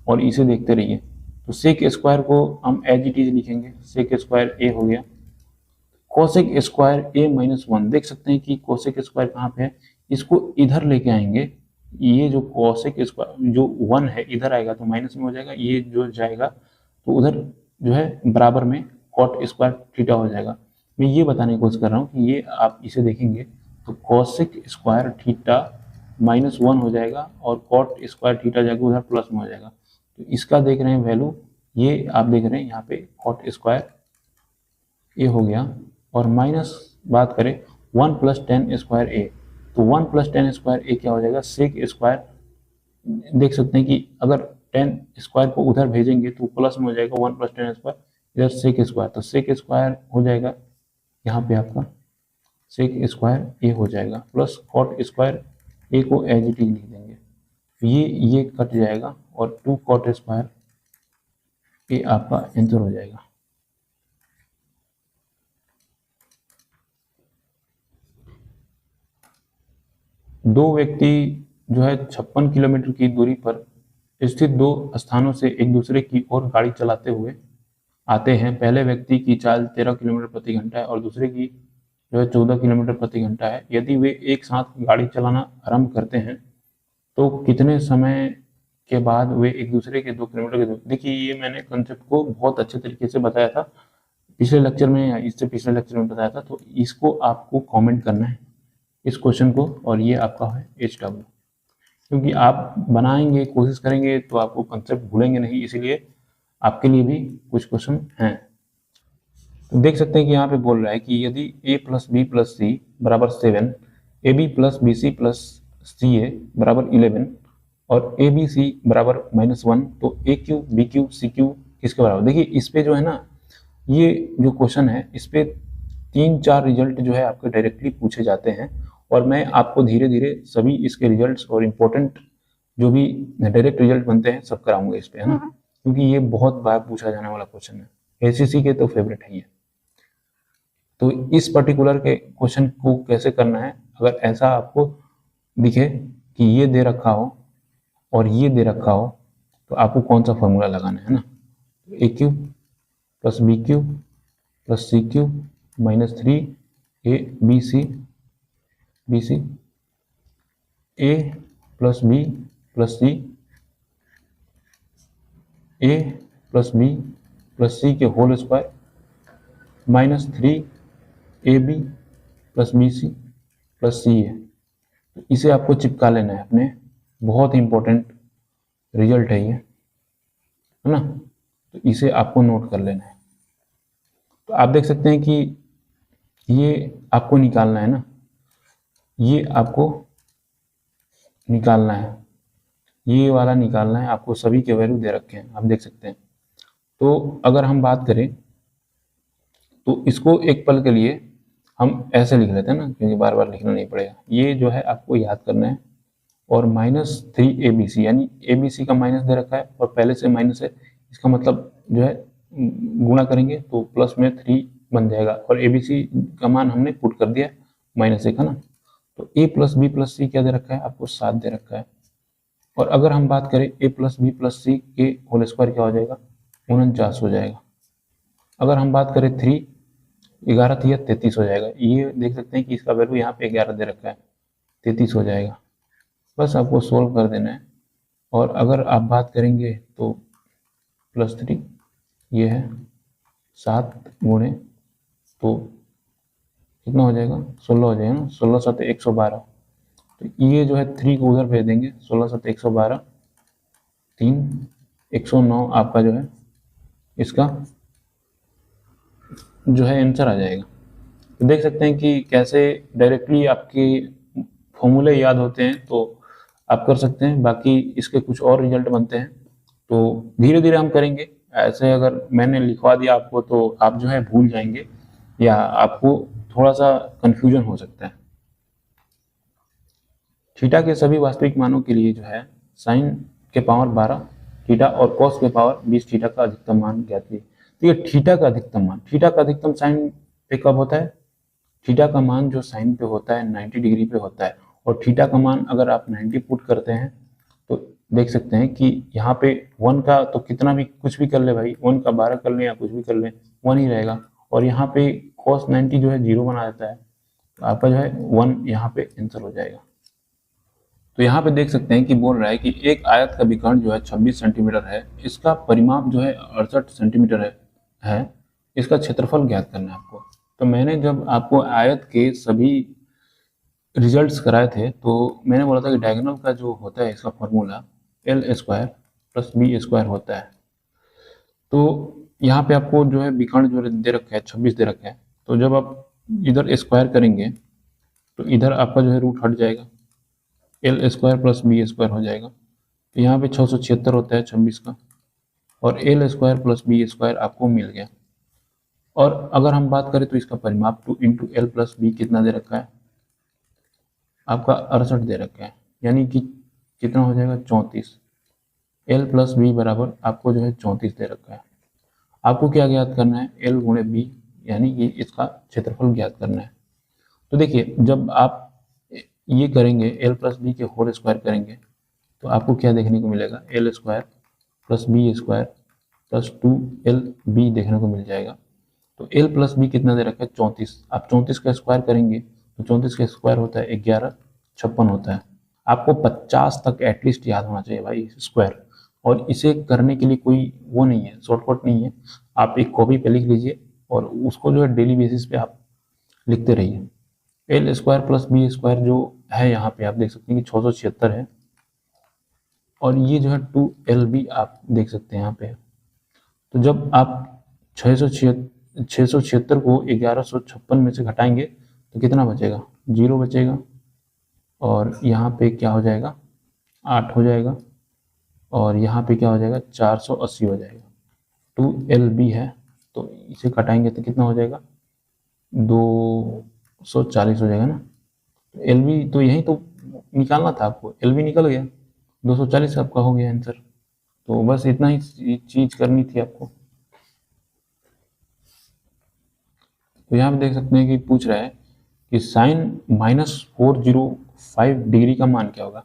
और इसे देखते रहिए। तो सेक स्क्वायर को हम एज इट इज लिखेंगे, सेक स्क्वायर ए हो गया, कोसेक स्क्वायर ए -1। देख सकते हैं कि कोसेक स्क्वायर कहाँ पे है, इसको इधर लेके आएंगे, ये जो कोसेक स्क्वायर जो 1 है इधर आएगा तो माइनस में हो जाएगा, ये जो जाएगा तो उधर जो है बराबर में कॉट स्क्वायर थीटा हो जाएगा। मैं ये बताने की कोशिश कर रहा हूँ कि ये आप इसे देखेंगे तो कोसेक स्क्वायर थीटा -1 हो जाएगा और कॉट स्क्वायर थीटा जाकर उधर प्लस में हो जाएगा। तो इसका देख रहे हैं वैल्यू, ये आप देख रहे हैं यहाँ पे कॉट स्क्वायर ए हो गया, और माइनस बात करें 1 + 10 स्क्वायर ए, तो 1 + 10 स्क्वायर ए क्या हो जाएगा सेक स्क्वायर। देख सकते हैं कि अगर 10 स्क्वायर को उधर भेजेंगे तो प्लस में हो जाएगा 1 + 10 स्क्वायर, इधर सेक स्क्वायर, तो सेक स्क्वायर हो जाएगा यहाँ पे आपका सेक स्क्वायर ए हो जाएगा प्लस कॉट स्क्वायर ए को एज इट इज लिख देंगे, ये कट जाएगा और 2 कॉट स्क्वायर ए आपका आंसर हो जाएगा। दो व्यक्ति जो है 56 किलोमीटर की दूरी पर स्थित दो स्थानों से एक दूसरे की ओर गाड़ी चलाते हुए आते हैं। पहले व्यक्ति की चाल 13 किलोमीटर प्रति घंटा है और दूसरे की जो है 14 किलोमीटर प्रति घंटा है। यदि वे एक साथ गाड़ी चलाना आरंभ करते हैं तो कितने समय के बाद वे एक दूसरे के 2 किलोमीटर के दूर। देखिए ये मैंने कंसेप्ट को बहुत अच्छे तरीके से बताया था पिछले लेक्चर में या इससे पिछले लेक्चर में बताया था, तो इसको आपको कमेंट करना है इस क्वेश्चन को, और ये आपका है HW, क्योंकि आप बनाएंगे कोशिश करेंगे तो आपको कंसेप्ट भूलेंगे नहीं, इसीलिए आपके लिए भी कुछ क्वेश्चन हैं। तो देख सकते हैं कि यहाँ पे बोल रहा है कि यदि a + b + c बराबर 7, ab + bc + ca बराबर 11 और abc बराबर -1, तो aq bq cq किसके बराबर। देखिए इस पे जो है ना, ये जो क्वेश्चन है इस पे 3-4 रिजल्ट जो है आपके डायरेक्टली पूछे जाते हैं, और मैं आपको धीरे धीरे सभी इसके रिजल्ट्स और इम्पोर्टेंट जो भी डायरेक्ट रिजल्ट बनते हैं सब कराऊंगा इस पे, है ना, क्योंकि ये बहुत बार पूछा जाने वाला क्वेश्चन है, एसएससी के तो फेवरेट है ये। तो इस पर्टिकुलर के क्वेश्चन को कैसे करना है, अगर ऐसा आपको दिखे कि ये दे रखा हो और ये दे रखा हो तो आपको कौन सा फॉर्मूला लगाना है ना, AQ + BQ + CQ -3 ABC A + B + C A + B + C के whole square -3 AB + BC + CA। तो इसे आपको चिपका लेना है अपने, बहुत इंपॉर्टेंट रिजल्ट है ये, है ना, तो इसे आपको नोट कर लेना है। तो आप देख सकते हैं कि ये आपको निकालना है ना, ये आपको निकालना है, ये वाला निकालना है आपको, सभी के वैल्यू दे रखे हैं आप देख सकते हैं। तो अगर हम बात करें तो इसको एक पल के लिए हम ऐसे लिख लेते हैं ना, क्योंकि बार बार लिखना नहीं पड़ेगा, ये जो है आपको याद करना है। और -3 ABC, यानी ABC का माइनस दे रखा है और पहले से माइनस है, इसका मतलब जो है गुणा करेंगे तो प्लस में 3 बन जाएगा, और ABC का मान हमने पुट कर दिया -1, है ना। तो A + B + C क्या दे रखा है आपको, 7 दे रखा है। और अगर हम बात करें A + B + C के होल स्क्वायर क्या हो जाएगा, 49 हो जाएगा। अगर हम बात करें 3, 11 3 33 हो जाएगा। ये देख सकते हैं कि इसका वैल्यू यहाँ पे 11 दे रखा है, 33 हो जाएगा। बस आपको सोल्व कर देना है। और अगर आप बात करेंगे तो +3 ये है 7 गुणे, तो कितना हो जाएगा, 16 हो जाएगा ना, 16 7 112। तो ये जो है 3 को उधर भेज देंगे, 16 7 112, 3 109 आपका जो है इसका जो है आंसर आ जाएगा। तो देख सकते हैं कि कैसे डायरेक्टली आपके फॉर्मूले याद होते हैं, तो आप कर सकते हैं। बाकी इसके कुछ और रिजल्ट बनते हैं तो धीरे धीरे हम करेंगे। ऐसे अगर मैंने लिखवा दिया आपको तो आप जो है भूल जाएंगे या आपको थोड़ा सा कंफ्यूजन हो सकता है। थीटा के सभी वास्तविक मानों के लिए जो है साइन के पावर 12 थीटा और कॉस के पावर 20 थीटा का अधिकतम मान ज्ञात कीजिए। तो ये थीटा का अधिकतम मान, थीटा का अधिकतम साइन पे कब होता है, थीटा का मान जो साइन पे होता है 90 डिग्री पे होता है, और थीटा का मान अगर आप 90 पुट करते हैं तो देख सकते हैं कि यहाँ पे 1 का तो कितना भी कुछ भी कर ले भाई, 1 का 12 कर ले या कुछ भी कर ले 1 ही रहेगा, और यहाँ पे cos 90 जो है 0 बना देता है, तो आपका जो है 1 यहाँ पे आंसर हो जाएगा। तो यहाँ पे देख सकते हैं कि बोल रहा है कि एक आयत का विकर्ण जो है 26 सेंटीमीटर है, इसका परिमाप जो है 68 सेंटीमीटर है, इसका क्षेत्रफल ज्ञात करना है आपको। तो मैंने जब आपको आयत के सभी रिजल्ट्स कराए थे तो मैंने बोला था कि डायगोनल का जो होता है इसका formula l square plus B square होता है। तो यहाँ पे आपको जो है विकर्ण जो दे रखा है 26 दे रखा है, तो जब आप इधर स्क्वायर करेंगे तो इधर आपका जो है रूट हट जाएगा, l square plus B square हो जाएगा। तो यहाँ पे 676 होता है 26 का, और l square plus B square आपको मिल गया। और अगर हम बात करें तो इसका परिमाप 2 इंटू एल प्लस बी कितना दे रखा है आपका 68 दे रखा है, यानी कि कितना हो जाएगा 34। एल प्लस बी बराबर आपको जो है 34 दे रखा है। आपको क्या ज्ञात करना है, एल गुणे बी, यानी कि इसका क्षेत्रफल ज्ञात करना है। तो देखिए जब आप ये करेंगे एल प्लस बी के होल स्क्वायर करेंगे तो आपको क्या देखने को मिलेगा, L square plus B square plus 2 LB देखने को मिल जाएगा। तो एल प्लस बी कितना दे रखा है 34, आप 34 का स्क्वायर करेंगे तो 34 का स्क्वायर होता है 1156 होता है। आपको 50 तक एटलीस्ट याद होना चाहिए भाई स्क्वायर, और इसे करने के लिए कोई वो नहीं है, शॉर्टकट नहीं है। आप एक कॉपी पे लिख लीजिए और उसको जो है डेली बेसिस पे आप लिखते रहिए। L square plus B square जो है यहाँ पे आप देख सकते हैं कि 676 है, और ये जो है 2LB आप देख सकते हैं यहाँ पे। तो जब आप 676 को 1156 में से घटाएंगे तो कितना बचेगा, 0 बचेगा, और यहाँ पे क्या हो जाएगा 8 हो जाएगा, और यहाँ पे क्या हो जाएगा 480 हो जाएगा। 2LB है तो इसे घटाएंगे तो कितना हो जाएगा 240 हो जाएगा ना। तो LB तो यही तो निकालना था आपको, LB निकल गया, 240 आपका हो गया आंसर। तो बस इतना ही चीज करनी थी आपको। तो यहाँ पे देख सकते हैं कि पूछ रहा है कि साइन -405 डिग्री का मान क्या होगा।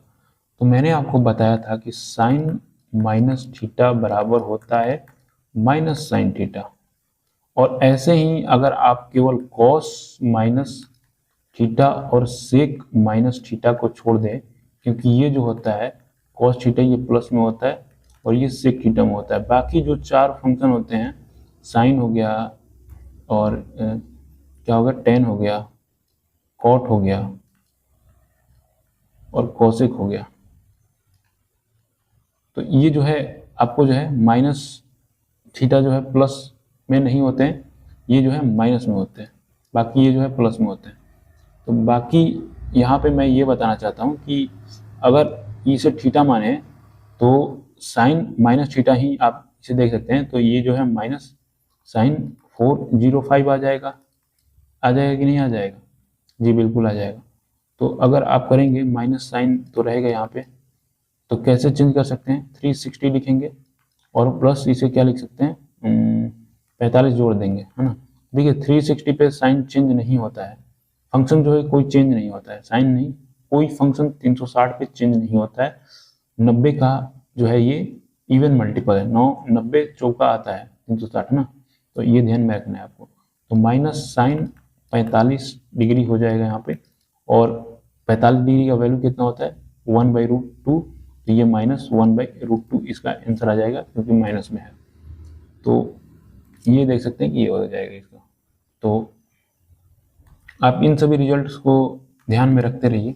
तो मैंने आपको बताया था कि साइन माइनस थीटा बराबर होता है माइनस साइन थीटा, और ऐसे ही अगर आप केवल कॉस माइनस थीटा और सेक माइनस थीटा को छोड़ दें, क्योंकि ये जो होता है कॉस थीटा ये प्लस में होता है और ये सेक थीटा में होता है, बाकी जो 4 फंक्शन होते हैं साइन हो गया और क्या होगा टेन हो गया, कॉट हो गया और कोसेक हो गया, तो ये जो है आपको जो है माइनस थीटा जो है प्लस में नहीं होते हैं, ये जो है माइनस में होते हैं, बाकी ये जो है प्लस में होते हैं। तो बाकी यहाँ पे मैं ये बताना चाहता हूँ कि अगर इसे थीटा माने तो साइन माइनस थीटा ही आप इसे देख सकते हैं, तो ये जो है माइनस साइन 405 आ जाएगा कि नहीं आ जाएगा, जी बिल्कुल आ जाएगा। तो अगर आप करेंगे माइनस साइन तो रहेगा यहाँ पे, तो कैसे चेंज कर सकते हैं 360 लिखेंगे और प्लस इसे क्या लिख सकते हैं 45 जोड़ देंगे, है ना। देखिए 360 पे साइन चेंज नहीं होता है, फंक्शन जो है कोई चेंज नहीं होता है, साइन नहीं कोई फंक्शन 360 पे चेंज नहीं होता है। 90 का जो है ये इवन मल्टीपल है, 90 चौका आता है 360 ना, तो ये ध्यान में रखना है आपको। तो माइनस साइन 45 डिग्री हो जाएगा यहाँ पे, और 45 डिग्री का वैल्यू कितना होता है 1/√2, तो ये -1/√2 इसका आंसर आ जाएगा क्योंकि माइनस में है। तो ये देख सकते हैं कि ये हो जाएगा इसका। तो आप इन सभी रिजल्ट्स को ध्यान में रखते रहिए।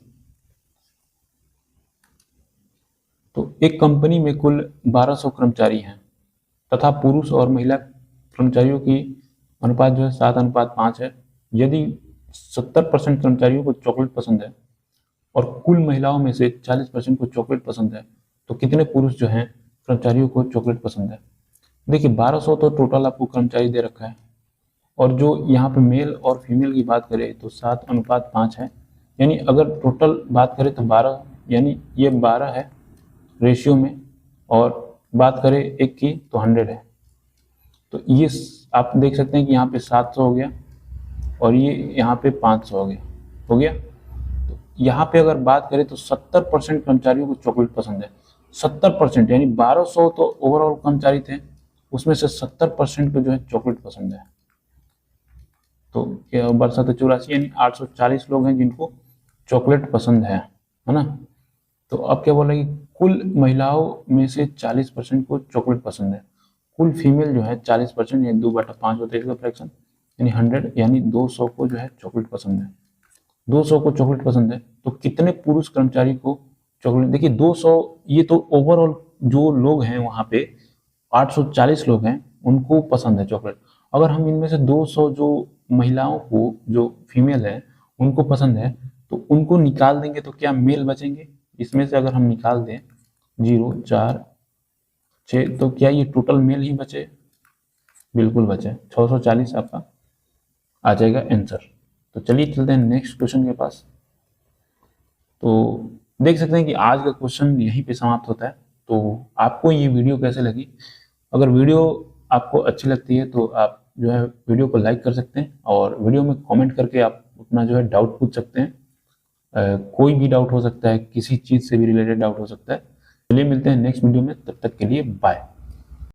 तो एक कंपनी में कुल 1200 कर्मचारी हैं तथा पुरुष और महिला कर्मचारियों की अनुपात जो है 7:5 है। यदि 70% कर्मचारियों को चॉकलेट पसंद है और कुल महिलाओं में से 40% को चॉकलेट पसंद है, तो कितने पुरुष जो हैं कर्मचारियों को चॉकलेट पसंद है। देखिए 1200 तो टोटल आपको कर्मचारी दे रखा है, और जो यहाँ पे मेल और फीमेल की बात करें तो 7:5 है, यानी अगर टोटल बात करें तो 12, यानी ये 12 है रेशियो में, और बात करें एक की तो 100 है। तो ये आप देख सकते हैं कि यहाँ पे 700 हो गया और ये यहाँ पे 500 हो गया। तो यहाँ पे अगर बात करें तो 70% कर्मचारियों को चॉकलेट पसंद है, 70%, यानी 1200 तो ओवरऑल कर्मचारी थे, उसमें से 70% को जो है चॉकलेट पसंद है। तो 12 तो 84, यानी 840 लोग हैं जिनको चॉकलेट पसंद है ना। तो अब क्या बोला कि कुल महिलाओं में से 40% को चॉकलेट पसंद है। कुल फीमेल जो है 40%, यानी 2/5 होता है इसका फ्रैक्शन, यानी 100, यानी 200 को जो है चॉकलेट पसंद है। 200 को चॉकलेट पसंद है, तो कितने पुरुष कर्मचारी को चॉकलेट, देखिए 200, ये तो ओवरऑल जो लोग हैं वहाँ पे 840 लोग हैं, उनको पसंद है चॉकलेट। अगर हम इनमें से 200 जो महिलाओं को, जो फीमेल है उनको पसंद है, तो उनको निकाल देंगे तो क्या मेल बचेंगे? इसमें से अगर हम निकाल दें 0, 4, 6, तो क्या ये टोटल मेल ही बचे? बिल्कुल बचे, 640 आपका आ जाएगा आंसर। तो चलिए चलते हैं नेक्स्ट क्वेश्चन के पास। तो देख सकते हैं कि आज का क्वेश्चन यहीं पे समाप्त होता है। तो आपको ये वीडियो कैसे लगी? अगर वीडियो आपको अच्छी लगती है तो आप जो है वीडियो को लाइक कर सकते हैं, और वीडियो में कमेंट करके आप अपना जो है डाउट पूछ सकते हैं। कोई भी डाउट हो सकता है, किसी चीज़ से भी रिलेटेड डाउट हो सकता है। चलिए मिलते हैं नेक्स्ट वीडियो में, तब तक के लिए बाय।